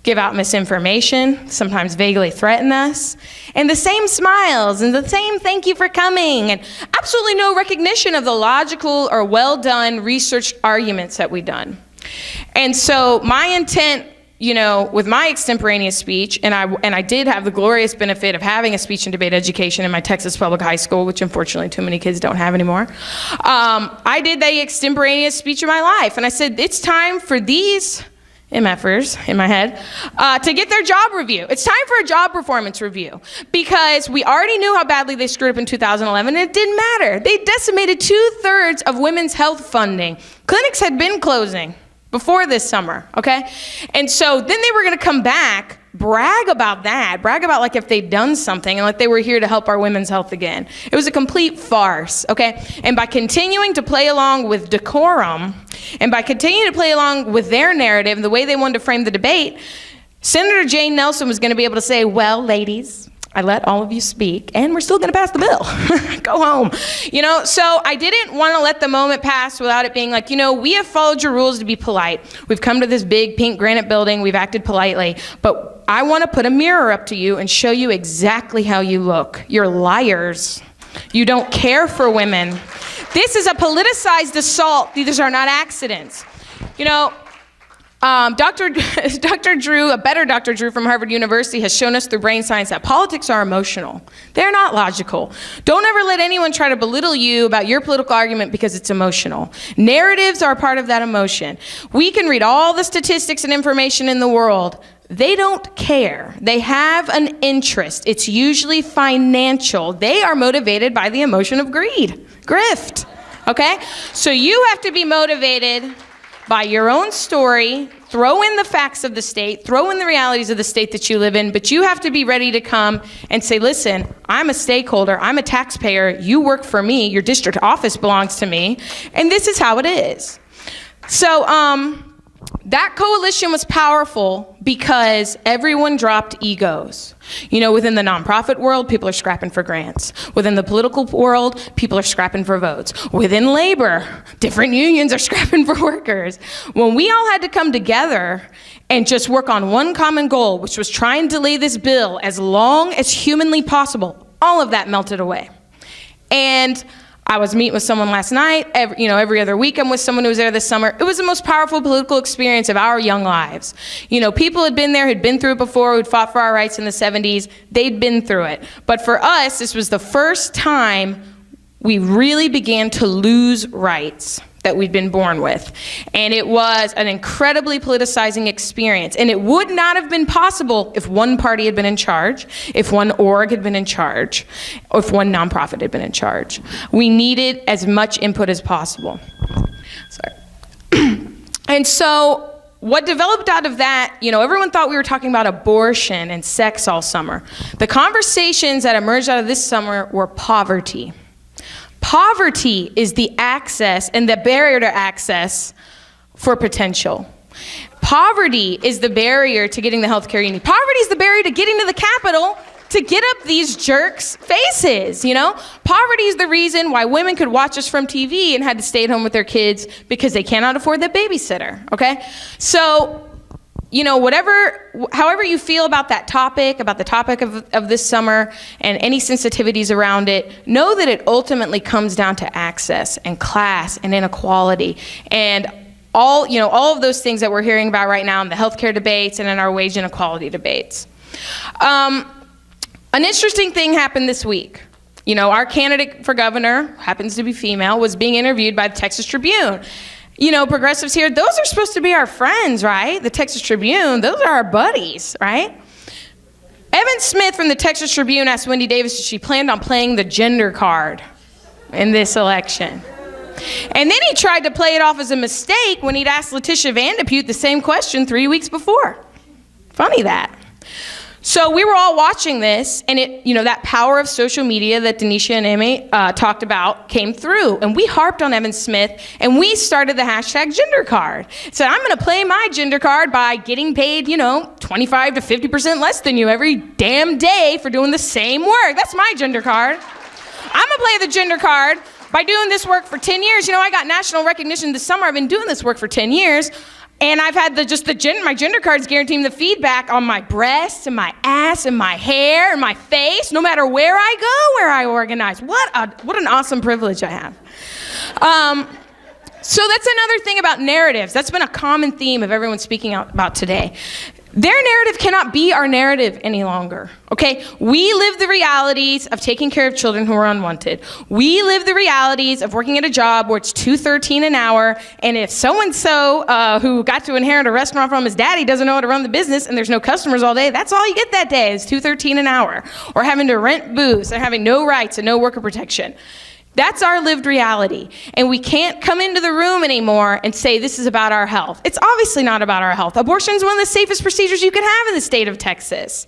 give out misinformation, sometimes vaguely threaten us, and the same smiles and the same thank you for coming, and absolutely no recognition of the logical or well-done researched arguments that we've done. And so my intent, with my extemporaneous speech, and I did have the glorious benefit of having a speech and debate education in my Texas public high school, which unfortunately too many kids don't have anymore. I did the extemporaneous speech of my life, and I said, it's time for these MFers in my head to get their job review. It's time for a job performance review because we already knew how badly they screwed up in 2011 and it didn't matter. They decimated 2/3 of women's health funding. Clinics had been closing before this summer, okay? And so then they were gonna come back, brag about like if they'd done something and like they were here to help our women's health again. It was a complete farce, okay? And by continuing to play along with decorum and by continuing to play along with their narrative and the way they wanted to frame the debate, Senator Jane Nelson was gonna be able to say, well, ladies, I let all of you speak, and we're still gonna pass the bill. Go home. So I didn't wanna let the moment pass without it being like, we have followed your rules to be polite. We've come to this big pink granite building, we've acted politely, but I wanna put a mirror up to you and show you exactly how you look. You're liars. You don't care for women. This is a politicized assault. These are not accidents. Dr. Drew, a better Dr. Drew from Harvard University has shown us through brain science that politics are emotional. They're not logical. Don't ever let anyone try to belittle you about your political argument because it's emotional. Narratives are part of that emotion. We can read all the statistics and information in the world. They don't care. They have an interest. It's usually financial. They are motivated by the emotion of greed, grift, okay? So you have to be motivated by your own story, throw in the facts of the state, throw in the realities of the state that you live in, but you have to be ready to come and say, listen, I'm a stakeholder, I'm a taxpayer, you work for me, your district office belongs to me, and this is how it is. So that coalition was powerful because everyone dropped egos. You know, within the nonprofit world, people are scrapping for grants. Within the political world, people are scrapping for votes. Within labor, different unions are scrapping for workers. When we all had to come together and just work on one common goal, which was try and delay this bill as long as humanly possible, all of that melted away. And I was meeting with someone last night. Every other week I'm with someone who was there this summer. It was the most powerful political experience of our young lives. You know, people had been there, had been through it before, who'd fought for our rights in the 70s. They'd been through it. But for us, this was the first time we really began to lose rights that we'd been born with. And it was an incredibly politicizing experience. And it would not have been possible if one party had been in charge, if one org had been in charge, or if one nonprofit had been in charge. We needed as much input as possible. Sorry. And so what developed out of that, you know, everyone thought we were talking about abortion and sex all summer. The conversations that emerged out of this summer were poverty. Poverty is the access and the barrier to access for potential. Poverty is the barrier to getting the healthcare you need. Poverty is the barrier to getting to the Capitol to get up these jerks' faces, you know? Poverty is the reason why women could watch us from TV and had to stay at home with their kids because they cannot afford the babysitter, okay? So, you know, however you feel about that topic, about the topic of this summer and any sensitivities around it, know that it ultimately comes down to access and class and inequality and all of those things that we're hearing about right now in the healthcare debates and in our wage inequality debates. An interesting thing happened this week. You know, our candidate for governor, happens to be female, was being interviewed by the Texas Tribune. You know, progressives here, those are supposed to be our friends, right? The Texas Tribune, those are our buddies, right? Evan Smith from the Texas Tribune asked Wendy Davis if she planned on playing the gender card in this election. And then he tried to play it off as a mistake when he'd asked Letitia Van de Putte the same question 3 weeks before. Funny that. So we were all watching this, and that power of social media that Denisha and Amy talked about came through. And we harped on Evan Smith, and we started the hashtag gender card. So I'm going to play my gender card by getting paid, 25 to 50% less than you every damn day for doing the same work. That's my gender card. I'm going to play the gender card by doing this work for 10 years. You know, I got national recognition this summer. I've been doing this work for 10 years. And I've had my gender cards guaranteeing the feedback on my breasts and my ass and my hair and my face, no matter where I go, where I organize. What an awesome privilege I have. So that's another thing about narratives. That's been a common theme of everyone speaking out about today. Their narrative cannot be our narrative any longer, okay? We live the realities of taking care of children who are unwanted. We live the realities of working at a job where it's $2.13 an hour, and if so-and-so who got to inherit a restaurant from his daddy doesn't know how to run the business and there's no customers all day, that's all you get that day is $2.13 an hour. Or having to rent booths and having no rights and no worker protection. That's our lived reality. And we can't come into the room anymore and say this is about our health. It's obviously not about our health. Abortion is one of the safest procedures you can have in the state of Texas.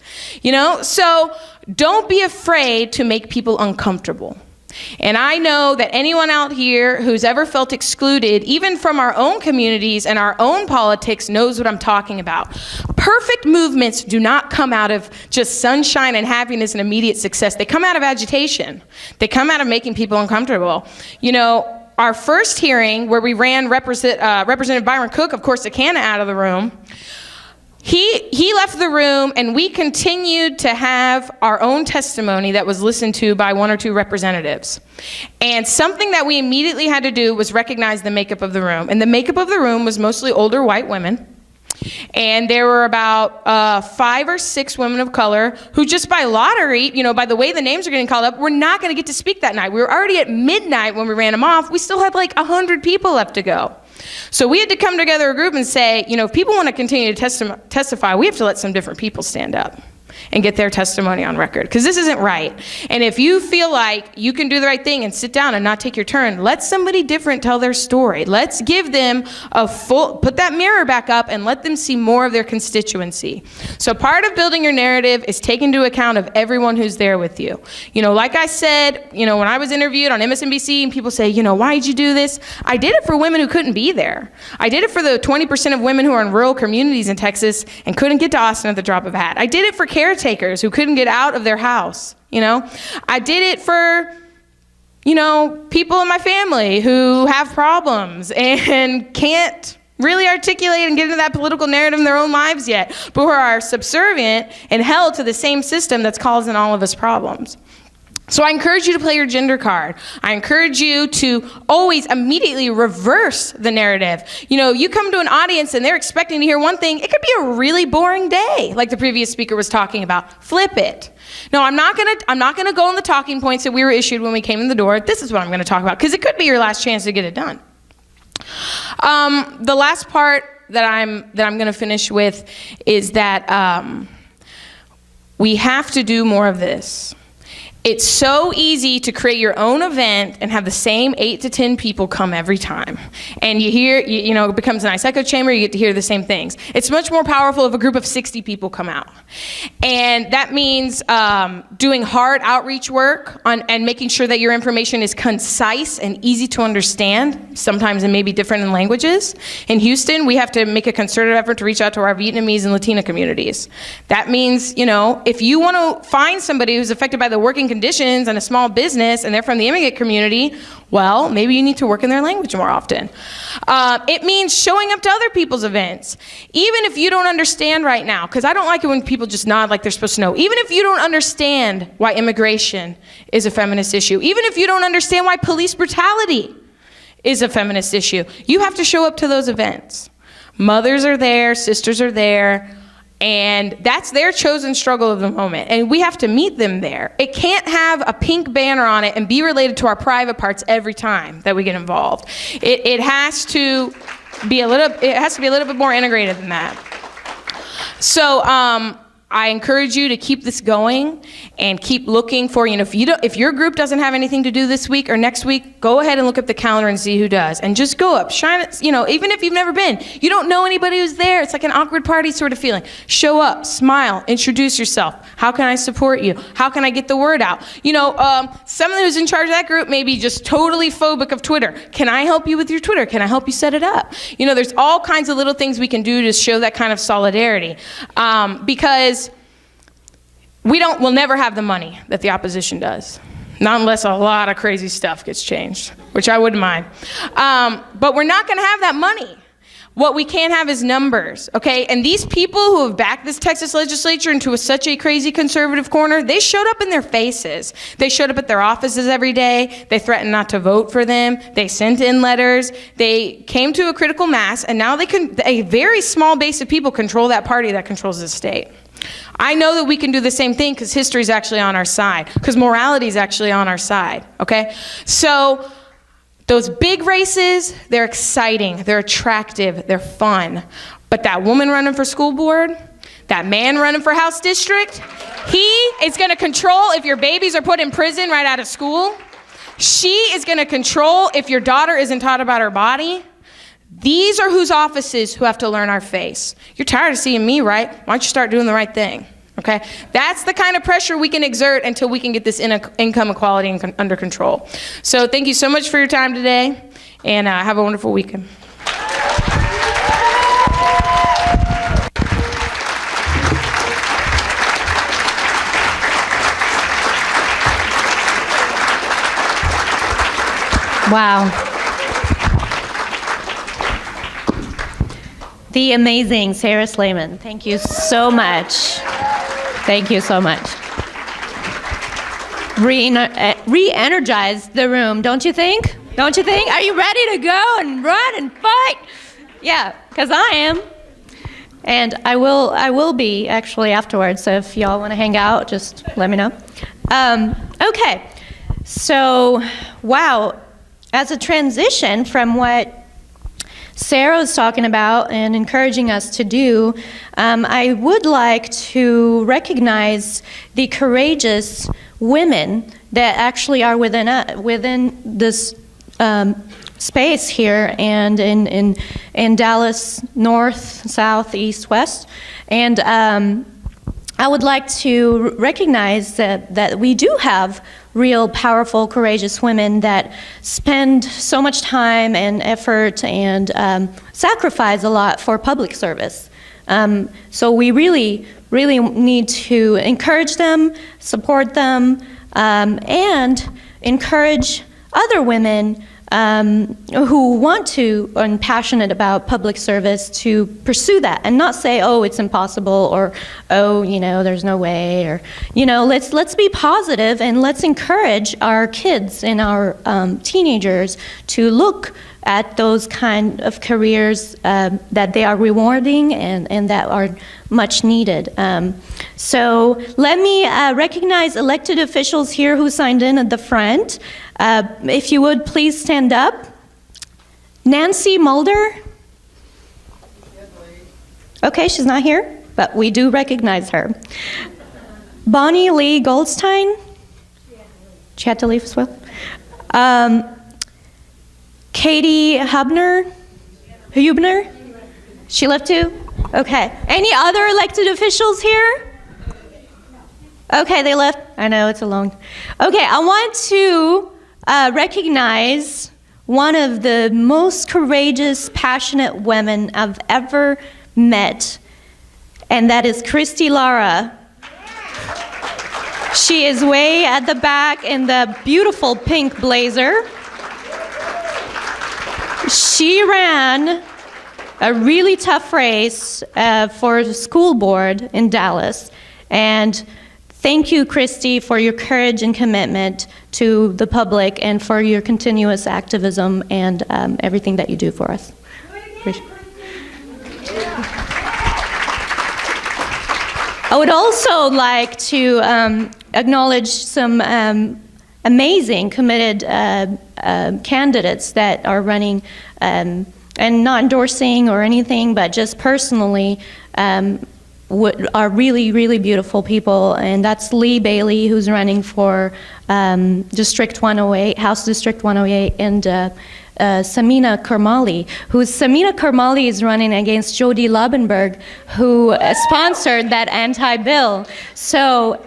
So don't be afraid to make people uncomfortable. And I know that anyone out here who's ever felt excluded, even from our own communities and our own politics, knows what I'm talking about. Perfect movements do not come out of just sunshine and happiness and immediate success. They come out of agitation. They come out of making people uncomfortable. Our first hearing where we ran Representative Byron Cook of Corsicana out of the room, He left the room, and we continued to have our own testimony that was listened to by one or two representatives. And something that we immediately had to do was recognize the makeup of the room. And the makeup of the room was mostly older white women. And there were about 5 or 6 women of color who just by lottery, by the way the names are getting called up, were not going to get to speak that night. We were already at midnight when we ran them off. We still had like 100 people left to go. So we had to come together a group and say, if people want to continue to testify, we have to let some different people stand up. and get their testimony on record, because this isn't right. And if you feel like you can do the right thing and sit down and not take your turn, let somebody different tell their story. Let's give them put that mirror back up and let them see more of their constituency. So part of building your narrative is taking into account of everyone who's there with you. Like I said, when I was interviewed on MSNBC and people say, why did you do this? I did it for women who couldn't be there. I did it for the 20% of women who are in rural communities in Texas and couldn't get to Austin at the drop of a hat. I did it for caretakers who couldn't get out of their house. I did it for people in my family who have problems and can't really articulate and get into that political narrative in their own lives yet, but who are subservient and held to the same system that's causing all of us problems. So I encourage you to play your gender card. I encourage you to always immediately reverse the narrative. You come to an audience and they're expecting to hear one thing. It could be a really boring day, like the previous speaker was talking about. Flip it. No, I'm not gonna go on the talking points that we were issued when we came in the door. This is what I'm gonna talk about, because it could be your last chance to get it done. The last part that I'm gonna finish with is that we have to do more of this. It's so easy to create your own event and have the same 8 to 10 people come every time. And you hear, it becomes a nice echo chamber, you get to hear the same things. It's much more powerful if a group of 60 people come out. And that means doing hard outreach work and making sure that your information is concise and easy to understand. Sometimes it may be different in languages. In Houston, we have to make a concerted effort to reach out to our Vietnamese and Latina communities. That means, if you want to find somebody who's affected by the working conditions and a small business and they're from the immigrant community, well, maybe you need to work in their language more often. It means showing up to other people's events, even if you don't understand right now, because I don't like it when people just nod like they're supposed to know. Even if you don't understand why immigration is a feminist issue, even if you don't understand why police brutality is a feminist issue, you have to show up to those events. Mothers are there, sisters are there, and that's their chosen struggle of the moment. And we have to meet them there. It can't have a pink banner on it and be related to our private parts every time that we get involved. It has to be a little bit more integrated than that. So I encourage you to keep this going and keep looking for, if your group doesn't have anything to do this week or next week, go ahead and look up the calendar and see who does. And just go up, shine it, even if you've never been. You don't know anybody who's there. It's like an awkward party sort of feeling. Show up, smile, introduce yourself. How can I support you? How can I get the word out? Someone who's in charge of that group may be just totally phobic of Twitter. Can I help you with your Twitter? Can I help you set it up? There's all kinds of little things we can do to show that kind of solidarity. Because we'll never have the money that the opposition does. Not unless a lot of crazy stuff gets changed, which I wouldn't mind. But we're not gonna have that money. What we can have is numbers, okay? And these people who have backed this Texas legislature into such a crazy conservative corner, they showed up in their faces. They showed up at their offices every day. They threatened not to vote for them. They sent in letters. They came to a critical mass, and now a very small base of people control that party that controls the state. I know that we can do the same thing because history is actually on our side, because morality is actually on our side, okay? So those big races, they're exciting, they're attractive, they're fun. But that woman running for school board, that man running for House District, he is gonna control if your babies are put in prison right out of school. She is gonna control if your daughter isn't taught about her body. These are whose offices who have to learn our face. You're tired of seeing me, right? Why don't you start doing the right thing, okay? That's the kind of pressure we can exert until we can get this income equality under control. So thank you so much for your time today, and have a wonderful weekend. Wow. The amazing Sarah Slayman. Thank you so much. Thank you so much. Re-energized the room, don't you think? Don't you think? Are you ready to go and run and fight? Yeah, because I am. And I will be actually afterwards. So if y'all want to hang out, just let me know. Okay. So, wow. As a transition from what Sarah was talking about and encouraging us to do, I would like to recognize the courageous women that actually are within this space here and in Dallas, north, south, east, west. And I would like to recognize that we do have real powerful, courageous women that spend so much time and effort and sacrifice a lot for public service. So we really, really need to encourage them, support them, and encourage other women who want to and passionate about public service to pursue that and not say, oh, it's impossible, or oh, there's no way, or let's be positive and let's encourage our kids and our teenagers to look at those kind of careers that they are rewarding and that are much needed. So let me recognize elected officials here who signed in at the front. If you would please stand up. Nancy Mulder. Okay, she's not here, but we do recognize her. Bonnie Lee Goldstein. She had to leave as well. Katie Hubner. She left too? Okay. Any other elected officials here? Okay, they left. I know, it's a long. Okay, I want to recognize one of the most courageous, passionate women I've ever met, and that is Christy Lara. She is way at the back in the beautiful pink blazer. She ran a really tough race for the school board in Dallas, and thank you, Christy, for your courage and commitment to the public and for your continuous activism and everything that you do for us. I would also like to acknowledge some amazing, committed candidates that are running and not endorsing or anything, but just personally are really, really beautiful people, and that's Lee Bailey, who's running for District 108, House District 108, and Samina Karmali, Samina Karmali is running against Jody Labenberg, who sponsored that anti-bill. So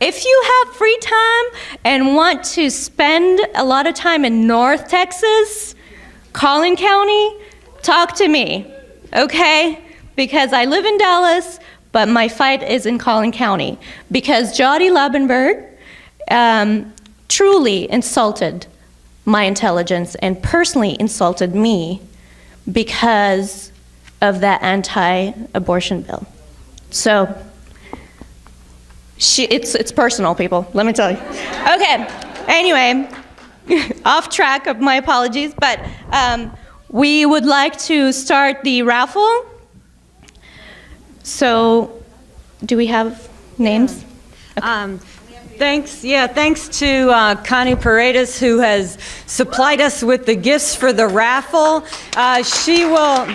if you have free time and want to spend a lot of time in North Texas, Collin County, talk to me, okay? Because I live in Dallas, but my fight is in Collin County. Because Jody Labenberg truly insulted my intelligence and personally insulted me because of that anti-abortion bill. So it's personal, people, let me tell you. Okay, anyway, off track of my apologies, but we would like to start the raffle. So, do we have names? Okay. Thanks to Connie Paredes, who has supplied us with the gifts for the raffle. She will,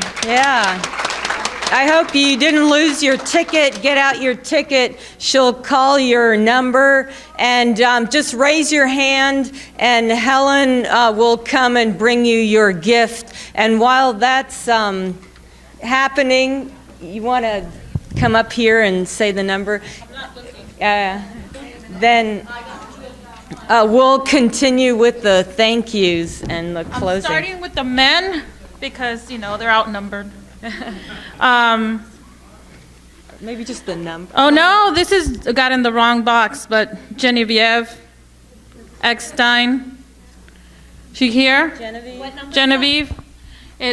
I hope you didn't lose your ticket. Get out your ticket. She'll call your number and just raise your hand, and Helen will come and bring you your gift. And while that's happening, you want to come up here and say the number? Then we'll continue with the thank yous and the closing. I'm starting with the men because, they're outnumbered. Maybe just the number. Oh, no, this got in the wrong box, but Genevieve Eckstein. She here? Genevieve? What number? Genevieve.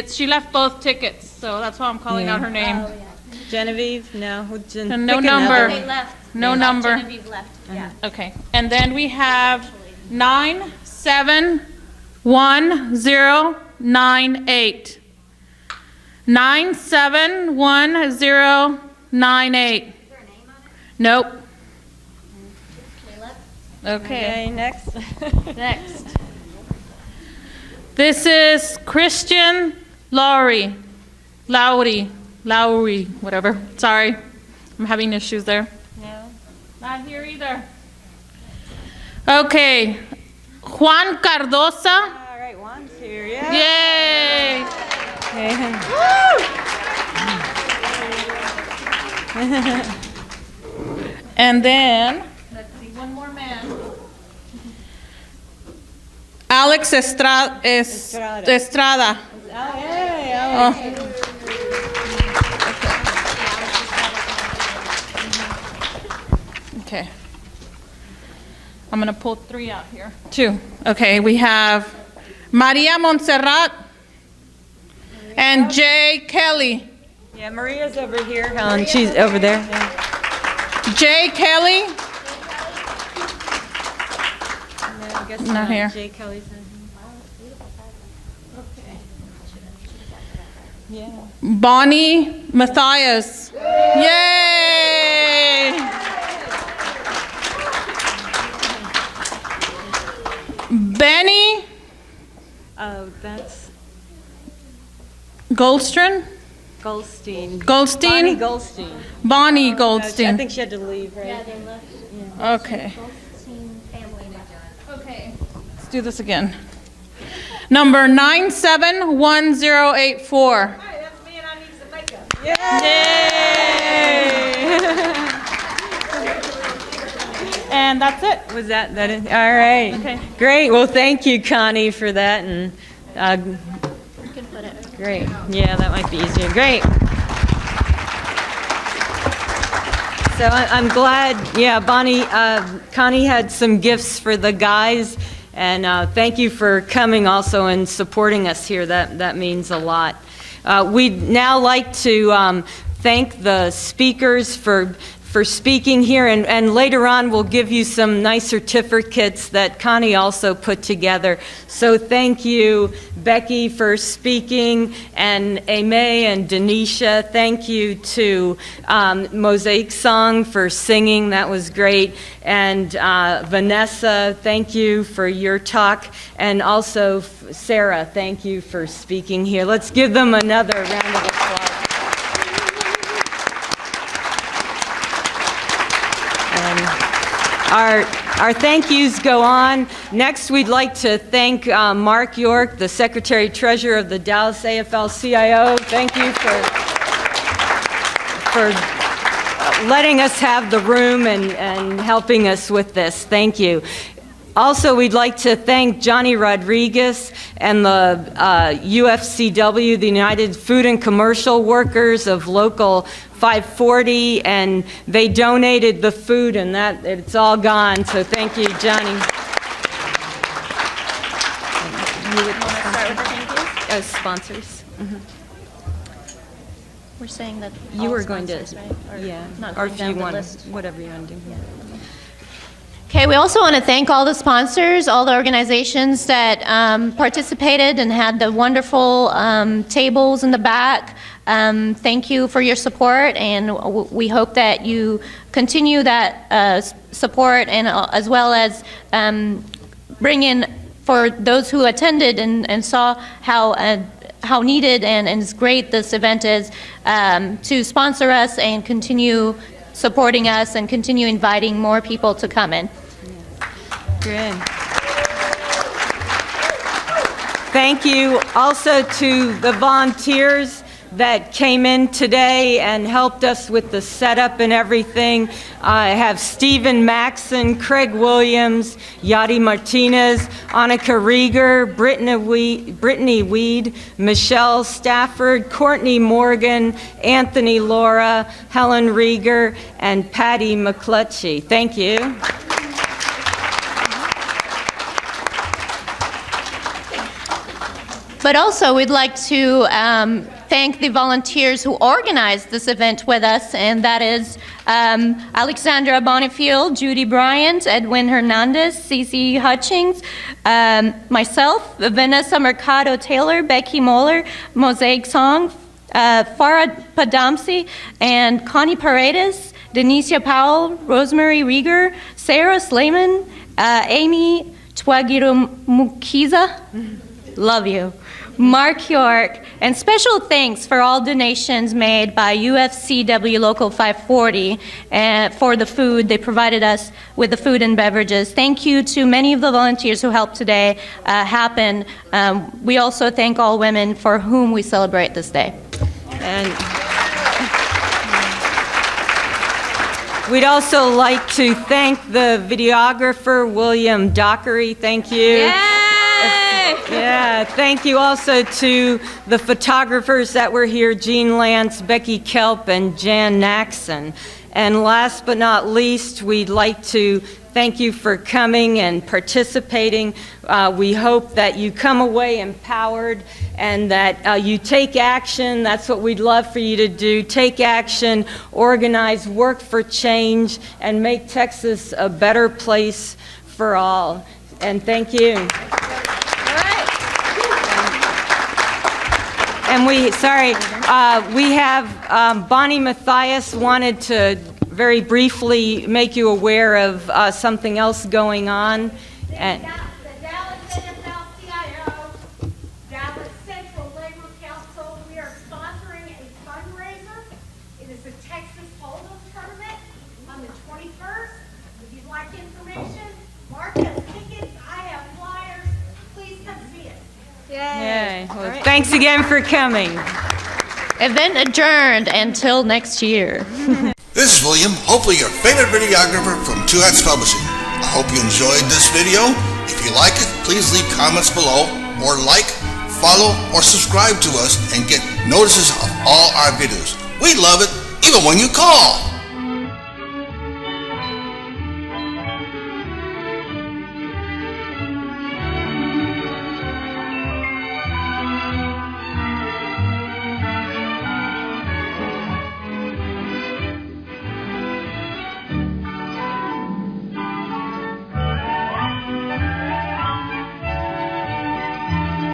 She left both tickets, so that's why I'm calling out her name. Oh, yeah. Genevieve? No. No number. They left. No number. Genevieve left, yeah. Okay. And then we have 971098. 971098. Nope. Okay. Next. Next. This is Christian Lowry, whatever. Sorry, I'm having issues there. No, not here either. Okay, Juan Cardosa. All right, Juan's here. Yeah. Yay! And then, let's see, one more man. Alex Estrada. Okay. I'm going to pull 3 out here. 2. Okay, we have Maria Montserrat and Jay Kelly. Yeah, Maria's over here, Helen. She's over there. Jay Kelly. Not here. Jay Kelly's in. Bonnie Matthias. Yay! Benny Oh, that's Goldstein. Goldstein. Goldstein. Bonnie Goldstein. Bonnie I Goldstein. think she had to leave, right? Okay. Okay. Let's do this again. Number 971084. Yay! And that's it. Was that it? All right. Okay. Great. Well, thank you, Connie, for that. And great. Yeah, that might be easier. Great. So I'm glad. Yeah, Bonnie, Connie had some gifts for the guys, and thank you for coming also and supporting us here. That means a lot. We'd now like to thank the speakers for speaking here, and later on we'll give you some nice certificates that Connie also put together. So thank you, Becky, for speaking, and Aimee and Denisha. Thank you to Mosaic Song for singing. That was great. And Vanessa, thank you for your talk. And also Sarah, thank you for speaking here. Let's give them another round of applause. Our thank yous go on. Next, we'd like to thank Mark York, the Secretary-Treasurer of the Dallas AFL-CIO. Thank you for letting us have the room and helping us with this. Thank you. Also, we'd like to thank Johnny Rodriguez and the UFCW, the United Food and Commercial Workers of Local 540, and they donated the food, and that it's all gone. So thank you, Johnny. You would want to start with the thank yous? As sponsors. Mm-hmm. We're saying that You all were going to, sponsors, right? Or yeah, not or going if down you the want, list. whatever you want to do. Yeah. Okay, we also want to thank all the sponsors, all the organizations that participated and had the wonderful tables in the back. Thank you for your support, and we hope that you continue that support, and as well as bring in, for those who attended and saw how needed and great this event is, to sponsor us and continue supporting us and continue inviting more people to come in. Good. Thank you also to the volunteers that came in today and helped us with the setup and everything. I have Stephen Maxson, Craig Williams, Yadi Martinez, Annika Rieger, Brittany Weed, Michelle Stafford, Courtney Morgan, Anthony Laura, Helen Rieger, and Patty McClutchy. Thank you. But also, we'd like to thank the volunteers who organized this event with us, and that is Alexandra Bonifield, Judy Bryant, Edwin Hernandez, Cece Hutchings, myself, Vanessa Mercado Taylor, Becky Moeller, Mosaic Song, Farah Padamsi, and Connie Paredes, Denicia Powell, Rosemary Rieger, Sarah Slayman, Amy Twagirumukiza, love you, Mark York, and special thanks for all donations made by UFCW Local 540 for the food. They provided us with the food and beverages. Thank you to many of the volunteers who helped today happen. We also thank all women for whom we celebrate this day. And we'd also like to thank the videographer, William Dockery. Thank you. Yeah, thank you also to the photographers that were here, Jean Lance, Becky Kelp, and Jan Naxon. And last but not least, we'd like to thank you for coming and participating. We hope that you come away empowered and that you take action. That's what we'd love for you to do. Take action, organize, work for change, and make Texas a better place for all. And thank you. And we have Bonnie Mathias wanted to very briefly make you aware of something else going on. And The Dallas AFL-CIO, Dallas Central Labor Council, we are sponsoring a fundraiser. It is the Texas Hold'em Tournament on the 21st. If you'd like information, Mark has tickets, I have flyers. Please come see us. yay. Well, thanks again for coming. Event adjourned until next year. This is William, hopefully your favorite videographer from Two Hats Publishing. I hope you enjoyed this video. If you like it, please leave comments below, or like, follow, or subscribe to us and get notices of all our videos. We love it, even when you call.